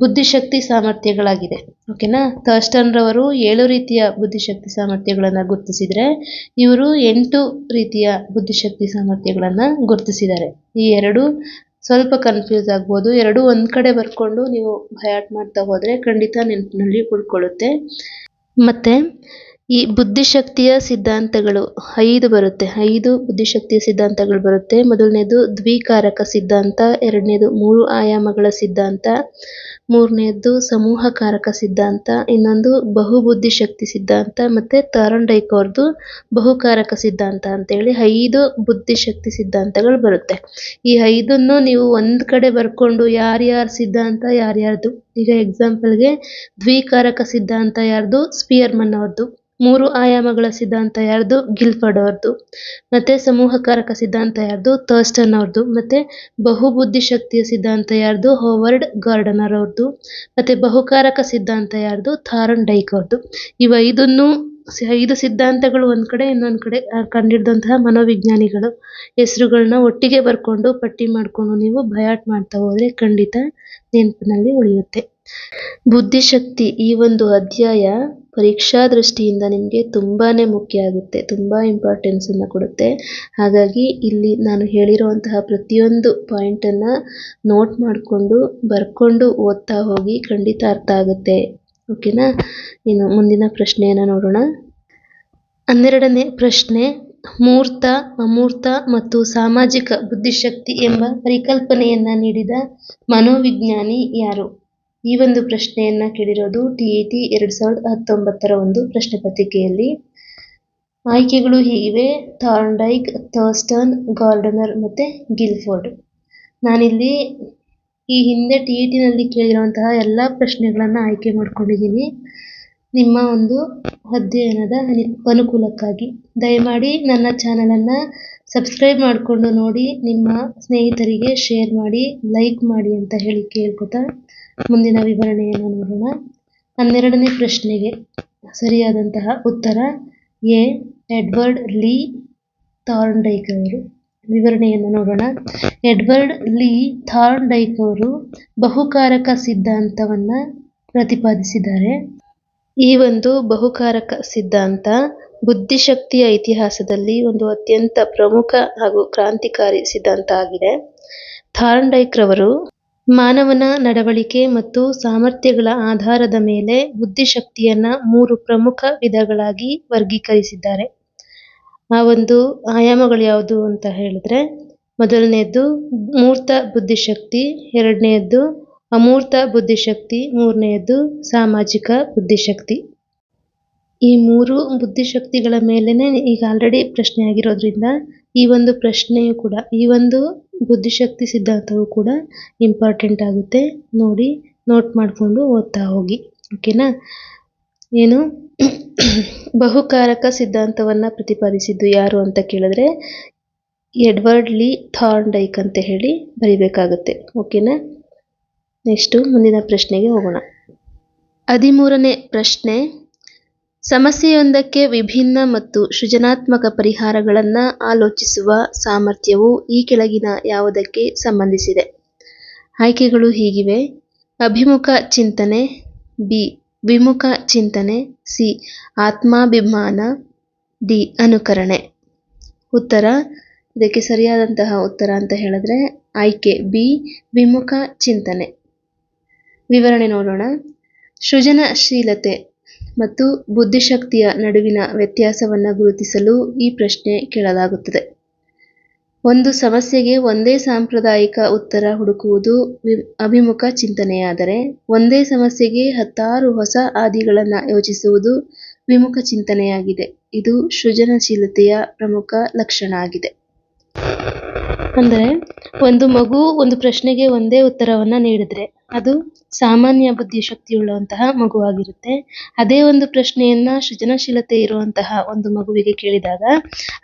ಬುದ್ಧಿಶಕ್ತಿ ಸಾಮರ್ಥ್ಯಗಳಾಗಿದೆ. ಓಕೆನಾ, ಥರ್ಸ್ಟನ್ ರವರು 7 ರೀತಿಯ ಬುದ್ಧಿಶಕ್ತಿ ಸಾಮರ್ಥ್ಯಗಳನ್ನು ಗುರುತಿಸಿದರೆ ಇವರು 8 ರೀತಿಯ ಬುದ್ಧಿಶಕ್ತಿ ಸಾಮರ್ಥ್ಯಗಳನ್ನು ಗುರುತಿಸಿದ್ದಾರೆ. ಈ ಎರಡು ಸ್ವಲ್ಪ ಕನ್ಫ್ಯೂಸ್ ಆಗ್ಬೋದು. ಎರಡು ಒಂದ್ ಕಡೆ ಬರ್ಕೊಂಡು ನೀವು ಭಯಾಟ್ ಮಾಡ್ತಾ ಹೋದ್ರೆ ಖಂಡಿತ ನೆನಪಿನಲ್ಲಿ ಉಳ್ಕೊಳ್ಳುತ್ತೆ. ಮತ್ತೆ ಈ ಬುದ್ಧಿಶಕ್ತಿಯ ಸಿದ್ಧಾಂತಗಳು 5 ಬರುತ್ತೆ. 5 ಬುದ್ಧಿಶಕ್ತಿಯ ಸಿದ್ಧಾಂತಗಳು ಬರುತ್ತೆ. ಮೊದಲನೇದು ದ್ವಿಕಾರಕ ಸಿದ್ಧಾಂತ, 2ನೇದು 3 ಆಯಾಮಗಳ ಸಿದ್ಧಾಂತ, 3ನೇದು ಸಮೂಹಕಾರಕ ಸಿದ್ಧಾಂತ, ಇನ್ನೊಂದು ಬಹುಬುದ್ಧಿಶಕ್ತಿ ಸಿದ್ಧಾಂತ, ಮತ್ತೆ ಥಾರ್ನ್ಡೈಕ್ ಅವ್ರದ್ದು ಬಹುಕಾರಕ ಸಿದ್ಧಾಂತ ಅಂತೇಳಿ 5 ಬುದ್ಧಿಶಕ್ತಿ ಸಿದ್ಧಾಂತಗಳು ಬರುತ್ತೆ. ಈ 5ನ್ನು ನೀವು ಒಂದ್ ಕಡೆ ಬರ್ಕೊಂಡು ಯಾರ್ಯಾರ ಸಿದ್ಧಾಂತ ಯಾರ್ಯಾರ್ದು, ಈಗ ಎಕ್ಸಾಂಪಲ್ಗೆ ದ್ವಿಕಾರಕ ಸಿದ್ಧಾಂತ ಯಾರ್ದು? ಸ್ಪಿಯರ್ಮನ್ ಅವ್ರದ್ದು. 3 ಆಯಾಮಗಳ ಸಿದ್ಧಾಂತ ಯಾರ್ದು? ಗಿಲ್ಫರ್ಡ್ ಅವ್ರದ್ದು. ಮತ್ತೆ ಸಮೂಹಕಾರಕ ಸಿದ್ಧಾಂತ ಯಾರ್ದು? ಥರ್ಸ್ಟನ್ ಅವ್ರದ್ದು. ಮತ್ತೆ ಬಹುಬುದ್ಧಿಶಕ್ತಿಯ ಸಿದ್ಧಾಂತ ಯಾರ್ದು? ಹೋವರ್ಡ್ ಗಾರ್ಡನರ್ ಅವ್ರದ್ದು. ಮತ್ತೆ ಬಹುಕಾರಕ ಸಿದ್ಧಾಂತ ಯಾರ್ದು? ಥಾರ್ನ್ಡೈಕ್ ಅವ್ರದ್ದು. ಇವು 5 ಸಿದ್ಧಾಂತಗಳು ಒಂದ್ ಕಡೆ, ಇನ್ನೊಂದ್ ಕಡೆ ಕಂಡಿಡಿದಂತಹ ಮನೋವಿಜ್ಞಾನಿಗಳು ಹೆಸರುಗಳನ್ನ ಒಟ್ಟಿಗೆ ಬರ್ಕೊಂಡು ಪಟ್ಟಿ ಮಾಡ್ಕೊಂಡು ನೀವು ಭಯಾಟ್ ಮಾಡ್ತಾ ಹೋದ್ರೆ ಖಂಡಿತ ನೆನಪಿನಲ್ಲಿ ಉಳಿಯುತ್ತೆ. ಬುದ್ಧಿಶಕ್ತಿ ಈ ಒಂದು ಅಧ್ಯಾಯ ಪರೀಕ್ಷಾ ದೃಷ್ಟಿಯಿಂದ ನಿಮಗೆ ತುಂಬಾನೇ ಮುಖ್ಯ ಆಗುತ್ತೆ, ತುಂಬಾ ಇಂಪಾರ್ಟೆನ್ಸ್ ಅನ್ನ ಕೊಡುತ್ತೆ. ಹಾಗಾಗಿ ಇಲ್ಲಿ ನಾನು ಹೇಳಿರುವಂತಹ ಪ್ರತಿಯೊಂದು ಪಾಯಿಂಟ್ ಅನ್ನ ನೋಟ್ ಮಾಡಿಕೊಂಡು ಬರ್ಕೊಂಡು ಓದ್ತಾ ಹೋಗಿ, ಖಂಡಿತ ಅರ್ಥ ಆಗುತ್ತೆ. ಓಕೆನಾ, ಇನ್ನು ಮುಂದಿನ ಪ್ರಶ್ನೆಯನ್ನ ನೋಡೋಣ. 12ನೇ ಪ್ರಶ್ನೆ, ಮೂರ್ತ, ಅಮೂರ್ತ ಮತ್ತು ಸಾಮಾಜಿಕ ಬುದ್ಧಿಶಕ್ತಿ ಎಂಬ ಪರಿಕಲ್ಪನೆಯನ್ನ ನೀಡಿದ ಮನೋವಿಜ್ಞಾನಿ ಯಾರು? ಈ ಒಂದು ಪ್ರಶ್ನೆಯನ್ನ ಕೇಳಿರೋದು TET 2019 ಒಂದು ಪ್ರಶ್ನೆ ಪತ್ರಿಕೆಯಲ್ಲಿ. ಆಯ್ಕೆಗಳು ಹೀಗಿವೆ: ಥಾರ್ನ್ಡೈಕ್, ಥರ್ಸ್ಟನ್, ಗಾರ್ಡನರ್ ಮತ್ತು ಗಿಲ್ಫೋರ್ಡ್. ನಾನಿಲ್ಲಿ ಈ ಹಿಂದೆ TETನಲ್ಲಿ ಕೇಳಿರುವಂತಹ ಎಲ್ಲ ಪ್ರಶ್ನೆಗಳನ್ನು ಆಯ್ಕೆ ಮಾಡ್ಕೊಂಡಿದ್ದೀನಿ ನಿಮ್ಮ ಒಂದು ಅಧ್ಯಯನದ ಅನುಕೂಲಕ್ಕಾಗಿ. ದಯಮಾಡಿ ನನ್ನ ಚಾನಲನ್ನು ಸಬ್ಸ್ಕ್ರೈಬ್ ಮಾಡಿಕೊಂಡು ನೋಡಿ, ನಿಮ್ಮ ಸ್ನೇಹಿತರಿಗೆ ಶೇರ್ ಮಾಡಿ, ಲೈಕ್ ಮಾಡಿ ಅಂತ ಹೇಳಿ ಕೇಳ್ಕೊತಾ ಮುಂದಿನ ವಿವರಣೆಯನ್ನು ನೋಡೋಣ. 12ನೇ ಪ್ರಶ್ನೆಗೆ ಸರಿಯಾದಂತಹ ಉತ್ತರ ಎ. ಎಡ್ವರ್ಡ್ ಲೀ ಥಾರ್ನ್ಡೈಕ್ ಅವರು. ವಿವರಣೆಯನ್ನು ನೋಡೋಣ. ಎಡ್ವರ್ಡ್ ಲೀ ಥಾರ್ನ್ಡೈಕ್ ಅವರು ಬಹುಕಾರಕ ಸಿದ್ಧಾಂತವನ್ನು ಪ್ರತಿಪಾದಿಸಿದ್ದಾರೆ. ಈ ಒಂದು ಬಹುಕಾರಕ ಸಿದ್ಧಾಂತ ಬುದ್ಧಿಶಕ್ತಿಯ ಇತಿಹಾಸದಲ್ಲಿ ಒಂದು ಅತ್ಯಂತ ಪ್ರಮುಖ ಹಾಗೂ ಕ್ರಾಂತಿಕಾರಿ ಸಿದ್ಧಾಂತ ಆಗಿದೆ. ಥಾರ್ನ್ಡೈಕ್ ರವರು ಮಾನವನ ನಡವಳಿಕೆ ಮತ್ತು ಸಾಮರ್ಥ್ಯಗಳ ಆಧಾರದ ಮೇಲೆ ಬುದ್ಧಿಶಕ್ತಿಯನ್ನು 3 ಪ್ರಮುಖ ವಿಧಗಳಾಗಿ ವರ್ಗೀಕರಿಸಿದ್ದಾರೆ. ಆ ಒಂದು ಆಯಾಮಗಳು ಯಾವುದು ಅಂತ ಹೇಳಿದ್ರೆ, ಮೊದಲನೆಯದ್ದು ಮೂರ್ತ ಬುದ್ಧಿಶಕ್ತಿ, ಎರಡನೆಯದ್ದು ಅಮೂರ್ತ ಬುದ್ಧಿಶಕ್ತಿ, ಮೂರನೆಯದ್ದು ಸಾಮಾಜಿಕ ಬುದ್ಧಿಶಕ್ತಿ. ಈ 3 ಬುದ್ಧಿಶಕ್ತಿಗಳ ಮೇಲೇನೆ ಈಗ ಆಲ್ರೆಡಿ ಪ್ರಶ್ನೆ ಆಗಿರೋದ್ರಿಂದ ಈ ಒಂದು ಪ್ರಶ್ನೆಯು ಕೂಡ, ಈ ಒಂದು ಬುದ್ಧಿಶಕ್ತಿ ಸಿದ್ಧಾಂತವು ಕೂಡ ಇಂಪಾರ್ಟೆಂಟ್ ಆಗುತ್ತೆ. ನೋಡಿ, ನೋಟ್ ಮಾಡಿಕೊಂಡು ಓದ್ತಾ ಹೋಗಿ. ಓಕೆನಾ? ಏನು ಬಹುಕಾರಕ ಸಿದ್ಧಾಂತವನ್ನು ಪ್ರತಿಪಾದಿಸಿದ್ದು ಯಾರು ಅಂತ ಕೇಳಿದ್ರೆ ಎಡ್ವರ್ಡ್ ಲೀ ಥಾರ್ನ್ಡೈಕ್ ಅಂತ ಹೇಳಿ ಬರಿಬೇಕಾಗುತ್ತೆ. ಓಕೆನಾ? ನೆಕ್ಸ್ಟು ಮುಂದಿನ ಪ್ರಶ್ನೆಗೆ ಹೋಗೋಣ. 13ನೇ ಪ್ರಶ್ನೆ: ಸಮಸ್ಯೆಯೊಂದಕ್ಕೆ ವಿಭಿನ್ನ ಮತ್ತು ಸೃಜನಾತ್ಮಕ ಪರಿಹಾರಗಳನ್ನು ಆಲೋಚಿಸುವ ಸಾಮರ್ಥ್ಯವು ಈ ಕೆಳಗಿನ ಯಾವುದಕ್ಕೆ ಸಂಬಂಧಿಸಿದೆ? ಆಯ್ಕೆಗಳು ಹೀಗಿವೆ: ಅಭಿಮುಖ ಚಿಂತನೆ, ಬಿ. ವಿಮುಖ ಚಿಂತನೆ, ಸಿ. ಆತ್ಮಾಭಿಮಾನ, ಡಿ. ಅನುಕರಣೆ. ಉತ್ತರ, ಇದಕ್ಕೆ ಸರಿಯಾದಂತಹ ಉತ್ತರ ಅಂತ ಹೇಳಿದ್ರೆ ಆಯ್ಕೆ ಬಿ. ವಿಮುಖ ಚಿಂತನೆ. ವಿವರಣೆ ನೋಡೋಣ. ಸೃಜನಶೀಲತೆ ಮತ್ತು ಬುದ್ಧಿಶಕ್ತಿಯ ನಡುವಿನ ವ್ಯತ್ಯಾಸವನ್ನು ಗುರುತಿಸಲು ಈ ಪ್ರಶ್ನೆ ಕೇಳಲಾಗುತ್ತದೆ. ಒಂದು ಸಮಸ್ಯೆಗೆ ಒಂದೇ ಸಾಂಪ್ರದಾಯಿಕ ಉತ್ತರ ಹುಡುಕುವುದು ಅಭಿಮುಖ ಚಿಂತನೆಯಾದರೆ, ಒಂದೇ ಸಮಸ್ಯೆಗೆ 10 ಹೊಸ ಹಾದಿಗಳನ್ನು ಯೋಚಿಸುವುದು ವಿಮುಖ ಚಿಂತನೆಯಾಗಿದೆ. ಇದು ಸೃಜನಶೀಲತೆಯ ಪ್ರಮುಖ ಲಕ್ಷಣ ಆಗಿದೆ. ಅಂದರೆ ಒಂದು ಮಗು ಒಂದು ಪ್ರಶ್ನೆಗೆ ಒಂದೇ ಉತ್ತರವನ್ನು ನೀಡಿದ್ರೆ ಅದು ಸಾಮಾನ್ಯ ಬುದ್ಧಿಶಕ್ತಿಯುಳ್ಳಂತಹ ಮಗುವಾಗಿರುತ್ತೆ. ಅದೇ ಒಂದು ಪ್ರಶ್ನೆಯನ್ನು ಸೃಜನಶೀಲತೆ ಇರುವಂತಹ ಒಂದು ಮಗುವಿಗೆ ಕೇಳಿದಾಗ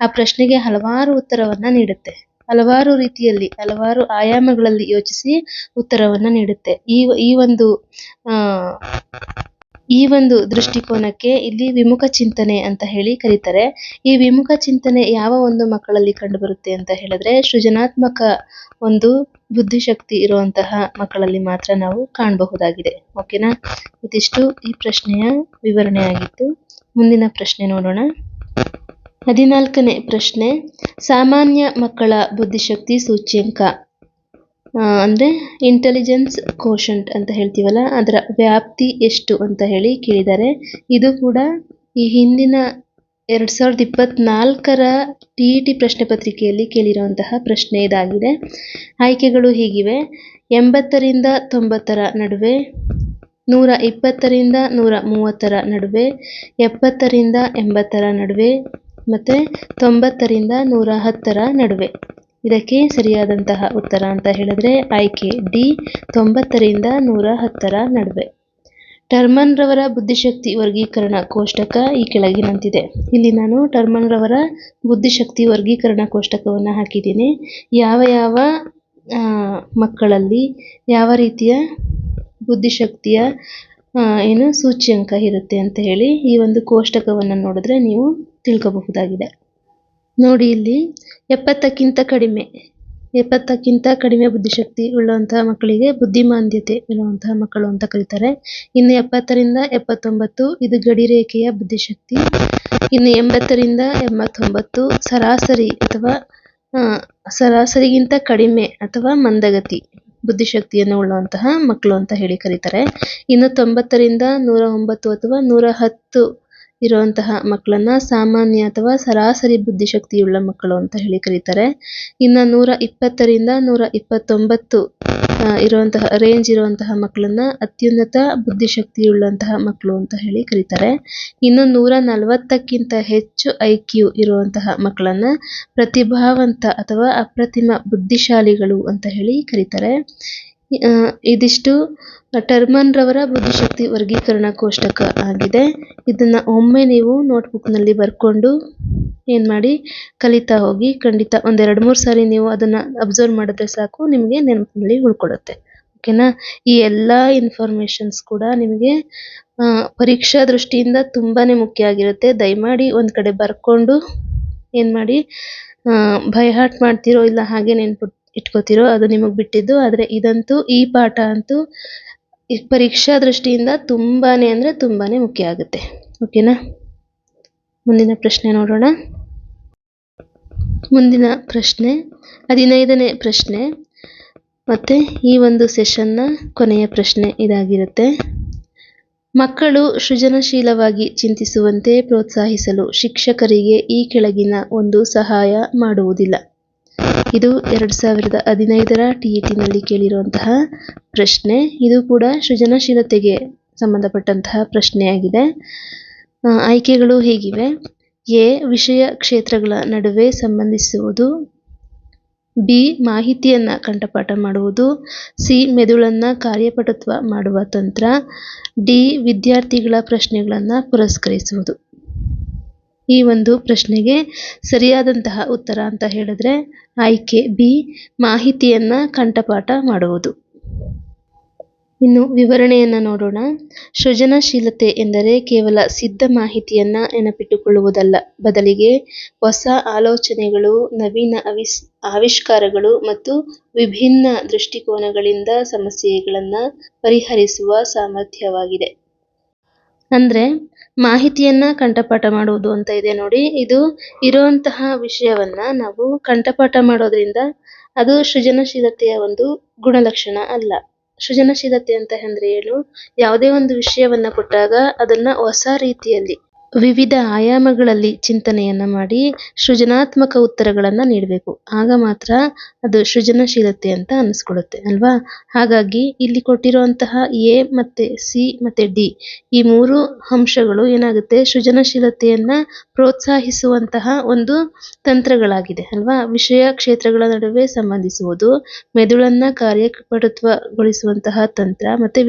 ಆ ಪ್ರಶ್ನೆಗೆ ಹಲವಾರು ಉತ್ತರವನ್ನು ನೀಡುತ್ತೆ. ಹಲವಾರು ರೀತಿಯಲ್ಲಿ, ಹಲವಾರು ಆಯಾಮಗಳಲ್ಲಿ ಯೋಚಿಸಿ ಉತ್ತರವನ್ನು ನೀಡುತ್ತೆ. ಈ ಒಂದು ದೃಷ್ಟಿಕೋನಕ್ಕೆ ಇಲ್ಲಿ ವಿಮುಖ ಚಿಂತನೆ ಅಂತ ಹೇಳಿ ಕರೀತಾರೆ. ಈ ವಿಮುಖ ಚಿಂತನೆ ಯಾವ ಒಂದು ಮಕ್ಕಳಲ್ಲಿ ಕಂಡುಬರುತ್ತೆ ಅಂತ ಹೇಳಿದ್ರೆ, ಸೃಜನಾತ್ಮಕ ಒಂದು ಬುದ್ಧಿಶಕ್ತಿ ಇರುವಂತಹ ಮಕ್ಕಳಲ್ಲಿ ಮಾತ್ರ ನಾವು ಕಾಣಬಹುದಾಗಿದೆ. ಓಕೆನಾ? ಇದಿಷ್ಟು ಈ ಪ್ರಶ್ನೆಯ ವಿವರಣೆ ಆಗಿತ್ತು. ಮುಂದಿನ ಪ್ರಶ್ನೆ ನೋಡೋಣ. 14ನೇ ಪ್ರಶ್ನೆ: ಸಾಮಾನ್ಯ ಮಕ್ಕಳ ಬುದ್ಧಿಶಕ್ತಿ ಸೂಚ್ಯಂಕ ಅಂದರೆ ಇಂಟೆಲಿಜೆನ್ಸ್ ಕೋಶಂಟ್ ಅಂತ ಹೇಳ್ತೀವಲ್ಲ, ಅದರ ವ್ಯಾಪ್ತಿ ಎಷ್ಟು ಅಂತ ಹೇಳಿ ಕೇಳಿದ್ದಾರೆ. ಇದು ಕೂಡ ಈ ಹಿಂದಿನ 2024ರ TET ಪ್ರಶ್ನೆ ಪತ್ರಿಕೆಯಲ್ಲಿ ಕೇಳಿರುವಂತಹ ಪ್ರಶ್ನೆ ಇದಾಗಿದೆ. ಆಯ್ಕೆಗಳು ಹೀಗಿವೆ: 80ರಿಂದ 90ರ ನಡುವೆ, 120ರಿಂದ 130ರ ನಡುವೆ, 70ರಿಂದ 80ರ ನಡುವೆ ಮತ್ತು 90ರಿಂದ 110ರ ನಡುವೆ. ಇದಕ್ಕೆ ಸರಿಯಾದಂತಹ ಉತ್ತರ ಅಂತ ಹೇಳಿದ್ರೆ ಆಯ್ಕೆ ಡಿ. 90ರಿಂದ 110ರ ನಡುವೆ. ಟರ್ಮನ್ ರವರ ಬುದ್ಧಿಶಕ್ತಿ ವರ್ಗೀಕರಣ ಕೋಷ್ಟಕ ಈ ಕೆಳಗಿನಂತಿದೆ. ಇಲ್ಲಿ ನಾನು ಟರ್ಮನ್ ರವರ ಬುದ್ಧಿಶಕ್ತಿ ವರ್ಗೀಕರಣ ಕೋಷ್ಟಕವನ್ನು ಹಾಕಿದ್ದೀನಿ. ಯಾವ ಮಕ್ಕಳಲ್ಲಿ ಯಾವ ರೀತಿಯ ಬುದ್ಧಿಶಕ್ತಿಯ ಸೂಚ್ಯಂಕ ಇರುತ್ತೆ ಅಂತ ಹೇಳಿ ಈ ಒಂದು ಕೋಷ್ಟಕವನ್ನು ನೋಡಿದ್ರೆ ನೀವು ತಿಳ್ಕೋಬಹುದಾಗಿದೆ. ನೋಡಿ, ಇಲ್ಲಿ 70ಕ್ಕಿಂತ ಕಡಿಮೆ ಬುದ್ಧಿಶಕ್ತಿ ಉಳ್ಳುವಂತಹ ಮಕ್ಕಳಿಗೆ ಬುದ್ಧಿಮಾಂದ್ಯತೆ ಇರುವಂತಹ ಮಕ್ಕಳು ಅಂತ ಕರೀತಾರೆ. ಇನ್ನು 70ರಿಂದ 79 ಇದು ಗಡಿರೇಖೆಯ ಬುದ್ಧಿಶಕ್ತಿ. ಇನ್ನು 80ರಿಂದ 89 ಸರಾಸರಿ ಅಥವಾ ಸರಾಸರಿಗಿಂತ ಕಡಿಮೆ ಅಥವಾ ಮಂದಗತಿ ಬುದ್ಧಿಶಕ್ತಿಯನ್ನು ಉಳ್ಳುವಂತಹ ಮಕ್ಕಳು ಅಂತ ಹೇಳಿ ಕರೀತಾರೆ. ಇನ್ನು 90ರಿಂದ 109 ಅಥವಾ 110 ಇರುವಂತಹ ಮಕ್ಕಳನ್ನ ಸಾಮಾನ್ಯ ಅಥವಾ ಸರಾಸರಿ ಬುದ್ಧಿಶಕ್ತಿಯುಳ್ಳ ಮಕ್ಕಳು ಅಂತ ಹೇಳಿ ಕರೀತಾರೆ. ಇನ್ನು 120ರಿಂದ 129 ಇರುವಂತಹ ರೇಂಜ್ ಇರುವಂತಹ ಮಕ್ಕಳನ್ನ ಅತ್ಯುನ್ನತ ಬುದ್ಧಿಶಕ್ತಿಯುಳ್ಳಂತಹ ಮಕ್ಕಳು ಅಂತ ಹೇಳಿ ಕರೀತಾರೆ. ಇನ್ನು 140ಕ್ಕಿಂತ ಹೆಚ್ಚು IQ ಇರುವಂತಹ ಮಕ್ಕಳನ್ನ ಪ್ರತಿಭಾವಂತ ಅಥವಾ ಅಪ್ರತಿಮ ಬುದ್ಧಿಶಾಲಿಗಳು ಅಂತ ಹೇಳಿ ಕರೀತಾರೆ. ಇದಿಷ್ಟು ಟರ್ಮನ್ ರವರ ಬುದ್ಧಿಶಕ್ತಿ ವರ್ಗೀಕರಣ ಕೋಷ್ಟಕ ಆಗಿದೆ. ಇದನ್ನ ಒಮ್ಮೆ ನೀವು ನೋಟ್ಬುಕ್ನಲ್ಲಿ ಬರ್ಕೊಂಡು ಏನ್ ಮಾಡಿ ಕಲಿತಾ ಹೋಗಿ. ಖಂಡಿತ ಒಂದ್ 2-3 ಸಾರಿ ನೀವು ಅದನ್ನ ಅಬ್ಸರ್ವ್ ಮಾಡಿದ್ರೆ ಸಾಕು, ನಿಮಗೆ ನೆನಪಿನಲ್ಲಿ ಉಳ್ಕೊಡುತ್ತೆ. ಓಕೆನಾ? ಈ ಎಲ್ಲಾ ಇನ್ಫಾರ್ಮೇಶನ್ಸ್ ಕೂಡ ನಿಮಗೆ ಪರೀಕ್ಷಾ ದೃಷ್ಟಿಯಿಂದ ತುಂಬಾನೇ ಮುಖ್ಯ ಆಗಿರುತ್ತೆ. ದಯಮಾಡಿ ಒಂದ್ ಕಡೆ ಬರ್ಕೊಂಡು ಏನ್ ಮಾಡಿ ಬೈ ಹಾರ್ಟ್ ಮಾಡ್ತಿರೋ ಇಲ್ಲ ಹಾಗೆ ಇಟ್ಕೋತಿರೋ ಅದು ನಿಮಗ್ ಬಿಟ್ಟಿದ್ದು. ಆದ್ರೆ ಇದಂತೂ ಈ ಪಾಠ ಅಂತೂ ಈ ಪರೀಕ್ಷಾ ದೃಷ್ಟಿಯಿಂದ ತುಂಬಾನೇ ಅಂದ್ರೆ ತುಂಬಾನೇ ಮುಖ್ಯ ಆಗುತ್ತೆ. ಓಕೆನಾ? ಮುಂದಿನ ಪ್ರಶ್ನೆ ನೋಡೋಣ. ಮುಂದಿನ ಪ್ರಶ್ನೆ 15ನೇ ಪ್ರಶ್ನೆ ಮತ್ತೆ ಈ ಒಂದು ಸೆಷನ್ನ ಕೊನೆಯ ಪ್ರಶ್ನೆ ಇದಾಗಿರುತ್ತೆ. ಮಕ್ಕಳು ಸೃಜನಶೀಲವಾಗಿ ಚಿಂತಿಸುವಂತೆ ಪ್ರೋತ್ಸಾಹಿಸಲು ಶಿಕ್ಷಕರಿಗೆ ಈ ಕೆಳಗಿನ ಒಂದು ಸಹಾಯ ಮಾಡುವುದಿಲ್ಲ. ಇದು 2015ರ TETನಲ್ಲಿ ಕೇಳಿರುವಂತಹ ಪ್ರಶ್ನೆ. ಇದು ಕೂಡ ಸೃಜನಶೀಲತೆಗೆ ಸಂಬಂಧಪಟ್ಟಂತಹ ಪ್ರಶ್ನೆಯಾಗಿದೆ. ಆಯ್ಕೆಗಳು ಹೀಗಿವೆ. ಎ. ವಿಷಯ ಕ್ಷೇತ್ರಗಳ ನಡುವೆ ಸಂಬಂಧಿಸುವುದು. ಬಿ. ಮಾಹಿತಿಯನ್ನ ಕಂಠಪಾಠ ಮಾಡುವುದು. ಸಿ. ಮೆದುಳನ್ನ ಕಾರ್ಯಪಟುತ್ವ ಮಾಡುವ ತಂತ್ರ. ಡಿ. ವಿದ್ಯಾರ್ಥಿಗಳ ಪ್ರಶ್ನೆಗಳನ್ನ ಪುರಸ್ಕರಿಸುವುದು. ಈ ಒಂದು ಪ್ರಶ್ನೆಗೆ ಸರಿಯಾದಂತಹ ಉತ್ತರ ಅಂತ ಹೇಳಿದ್ರೆ ಆಯ್ಕೆ ಬಿ. ಮಾಹಿತಿಯನ್ನ ಕಂಠಪಾಠ ಮಾಡುವುದು. ಇನ್ನು ವಿವರಣೆಯನ್ನ ನೋಡೋಣ. ಸೃಜನಶೀಲತೆ ಎಂದರೆ ಕೇವಲ ಸಿದ್ಧ ಮಾಹಿತಿಯನ್ನ ನೆನಪಿಟ್ಟುಕೊಳ್ಳುವುದಲ್ಲ, ಬದಲಿಗೆ ಹೊಸ ಆಲೋಚನೆಗಳು, ನವೀನ ಆವಿಷ್ಕಾರಗಳು ಮತ್ತು ವಿಭಿನ್ನ ದೃಷ್ಟಿಕೋನಗಳಿಂದ ಸಮಸ್ಯೆಗಳನ್ನ ಪರಿಹರಿಸುವ ಸಾಮರ್ಥ್ಯವಾಗಿದೆ. ಅಂದ್ರೆ ಮಾಹಿತಿಯನ್ನ ಕಂಠಪಾಠ ಮಾಡುವುದು ಅಂತ ಇದೆ ನೋಡಿ. ಇದು ಇರುವಂತಹ ವಿಷಯವನ್ನ ನಾವು ಕಂಠಪಾಠ ಮಾಡೋದ್ರಿಂದ ಅದು ಸೃಜನಶೀಲತೆಯ ಒಂದು ಗುಣಲಕ್ಷಣ ಅಲ್ಲ. ಸೃಜನಶೀಲತೆ ಅಂತ ಅಂದ್ರೆ ಏನು? ಯಾವುದೇ ಒಂದು ವಿಷಯವನ್ನ ಕೊಟ್ಟಾಗ ಅದನ್ನ ಹೊಸ ರೀತಿಯಲ್ಲಿ ವಿವಿಧ ಆಯಾಮಗಳಲ್ಲಿ ಚಿಂತನೆಯನ್ನ ಮಾಡಿ ಸೃಜನಾತ್ಮಕ ಉತ್ತರಗಳನ್ನ ನೀಡಬೇಕು. ಆಗ ಮಾತ್ರ ಅದು ಸೃಜನಶೀಲತೆ ಅಂತ ಅನಿಸ್ಕೊಳ್ಳುತ್ತೆ ಅಲ್ವಾ? ಹಾಗಾಗಿ ಇಲ್ಲಿ ಕೊಟ್ಟಿರುವಂತಹ ಎ ಮತ್ತೆ ಸಿ ಮತ್ತೆ ಡಿ ಈ 3 ಅಂಶಗಳು ಏನಾಗುತ್ತೆ, ಸೃಜನಶೀಲತೆಯನ್ನ ಪ್ರೋತ್ಸಾಹಿಸುವಂತಹ ಒಂದು ತಂತ್ರಗಳಾಗಿದೆ ಅಲ್ವಾ? ವಿಷಯ ಕ್ಷೇತ್ರಗಳ ನಡುವೆ ಸಂಬಂಧಿಸುವುದು, ಮೆದುಳನ್ನ ಕಾರ್ಯಪಟುತ್ವಗೊಳಿಸುವಂತಹ ತಂತ್ರ ಮತ್ತೆ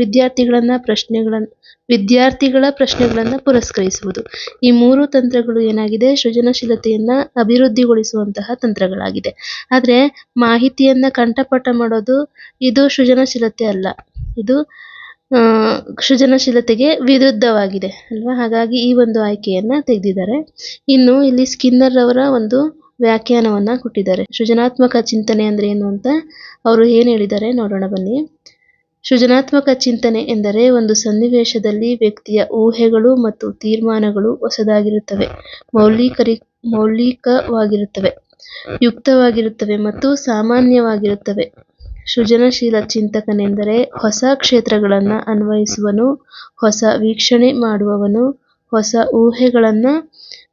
ವಿದ್ಯಾರ್ಥಿಗಳ ಪ್ರಶ್ನೆಗಳನ್ನ ಪುರಸ್ಕರಿಸುವುದು. ಈ 3 ತಂತ್ರಗಳು ಏನಾಗಿದೆ, ಸೃಜನಶೀಲತೆಯನ್ನ ಅಭಿವೃದ್ಧಿಗೊಳಿಸುವಂತಹ ತಂತ್ರಗಳಾಗಿದೆ. ಆದ್ರೆ ಮಾಹಿತಿಯನ್ನ ಕಂಠಪಾಠ ಮಾಡೋದು ಇದು ಸೃಜನಶೀಲತೆ ಅಲ್ಲ, ಇದು ಸೃಜನಶೀಲತೆಗೆ ವಿರುದ್ಧವಾಗಿದೆ ಅಲ್ವಾ? ಹಾಗಾಗಿ ಈ ಒಂದು ಆಯ್ಕೆಯನ್ನ ತೆಗೆದಿದ್ದಾರೆ. ಇನ್ನು ಇಲ್ಲಿ ಸ್ಕಿನ್ನರ್ ಅವರ ಒಂದು ವ್ಯಾಖ್ಯಾನವನ್ನ ಕೊಟ್ಟಿದ್ದಾರೆ. ಸೃಜನಾತ್ಮಕ ಚಿಂತನೆ ಅಂದ್ರೆ ಏನು ಅಂತ ಅವರು ಏನ್ ಹೇಳಿದ್ದಾರೆ ನೋಡೋಣ ಬನ್ನಿ. ಸೃಜನಾತ್ಮಕ ಚಿಂತನೆ ಎಂದರೆ ಒಂದು ಸನ್ನಿವೇಶದಲ್ಲಿ ವ್ಯಕ್ತಿಯ ಊಹೆಗಳು ಮತ್ತು ತೀರ್ಮಾನಗಳು ಹೊಸದಾಗಿರುತ್ತವೆ, ಮೌಲಿಕವಾಗಿರುತ್ತವೆ, ಯುಕ್ತವಾಗಿರುತ್ತವೆ ಮತ್ತು ಸಾಮಾನ್ಯವಾಗಿರುತ್ತವೆ. ಸೃಜನಶೀಲ ಚಿಂತಕನೆಂದರೆ ಹೊಸ ಕ್ಷೇತ್ರಗಳನ್ನ ಅನ್ವಯಿಸುವನು, ಹೊಸ ವೀಕ್ಷಣೆ ಮಾಡುವವನು, ಹೊಸ ಊಹೆಗಳನ್ನ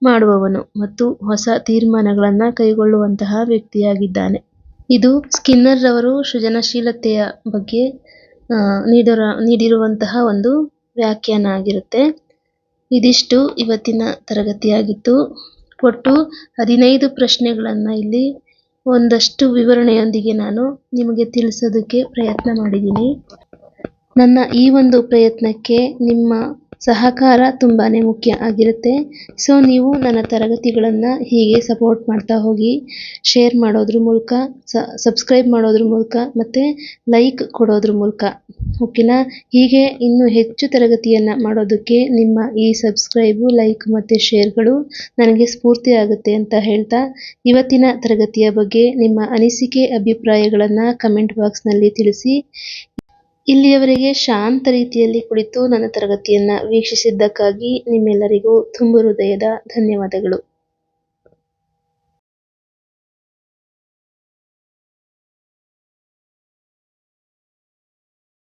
ಮಾಡುವವನು ಮತ್ತು ಹೊಸ ತೀರ್ಮಾನಗಳನ್ನ ಕೈಗೊಳ್ಳುವಂತಹ ವ್ಯಕ್ತಿಯಾಗಿದ್ದಾನೆ. ಇದು ಸ್ಕಿನ್ನರ್ ರವರು ಸೃಜನಶೀಲತೆಯ ಬಗ್ಗೆ ನೀಡಿರುವಂತಹ ಒಂದು ವ್ಯಾಖ್ಯಾನ ಆಗಿರುತ್ತೆ. ಇದಿಷ್ಟು ಇವತ್ತಿನ ತರಗತಿಯಾಗಿತ್ತು. ಒಟ್ಟು 15 ಪ್ರಶ್ನೆಗಳನ್ನ ಇಲ್ಲಿ ಒಂದಷ್ಟು ವಿವರಣೆಯೊಂದಿಗೆ ನಾನು ನಿಮಗೆ ತಿಳಿಸೋದಕ್ಕೆ ಪ್ರಯತ್ನ ಮಾಡಿದ್ದೀನಿ. ನನ್ನ ಈ ಒಂದು ಪ್ರಯತ್ನಕ್ಕೆ ನಿಮ್ಮ ಸಹಕಾರ ತುಂಬಾನೇ ಮುಖ್ಯ ಆಗಿರುತ್ತೆ. ಸೊ ನೀವು ನನ್ನ ತರಗತಿಗಳನ್ನು ಹೀಗೆ ಸಪೋರ್ಟ್ ಮಾಡ್ತಾ ಹೋಗಿ, ಶೇರ್ ಮಾಡೋದ್ರ ಮೂಲಕ, ಸಬ್ಸ್ಕ್ರೈಬ್ ಮಾಡೋದ್ರ ಮೂಲಕ ಮತ್ತು ಲೈಕ್ ಕೊಡೋದ್ರ ಮೂಲಕ. ಓಕೆನಾ? ಹೀಗೆ ಇನ್ನೂ ಹೆಚ್ಚು ತರಗತಿಯನ್ನು ಮಾಡೋದಕ್ಕೆ ನಿಮ್ಮ ಈ ಸಬ್ಸ್ಕ್ರೈಬು, ಲೈಕ್ ಮತ್ತು ಶೇರ್ಗಳು ನನಗೆ ಸ್ಫೂರ್ತಿ ಆಗುತ್ತೆ ಅಂತ ಹೇಳ್ತಾ, ಇವತ್ತಿನ ತರಗತಿಯ ಬಗ್ಗೆ ನಿಮ್ಮ ಅನಿಸಿಕೆ ಅಭಿಪ್ರಾಯಗಳನ್ನು ಕಮೆಂಟ್ ಬಾಕ್ಸ್ನಲ್ಲಿ ತಿಳಿಸಿ. ಇಲ್ಲಿಯವರೆಗೆ ಶಾಂತ ರೀತಿಯಲ್ಲಿ ಕುಳಿತು ನನ್ನ ತರಗತಿಯನ್ನು ವೀಕ್ಷಿಸಿದ್ದಕ್ಕಾಗಿ ನಿಮ್ಮೆಲ್ಲರಿಗೂ ತುಂಬು ಹೃದಯದ ಧನ್ಯವಾದಗಳು.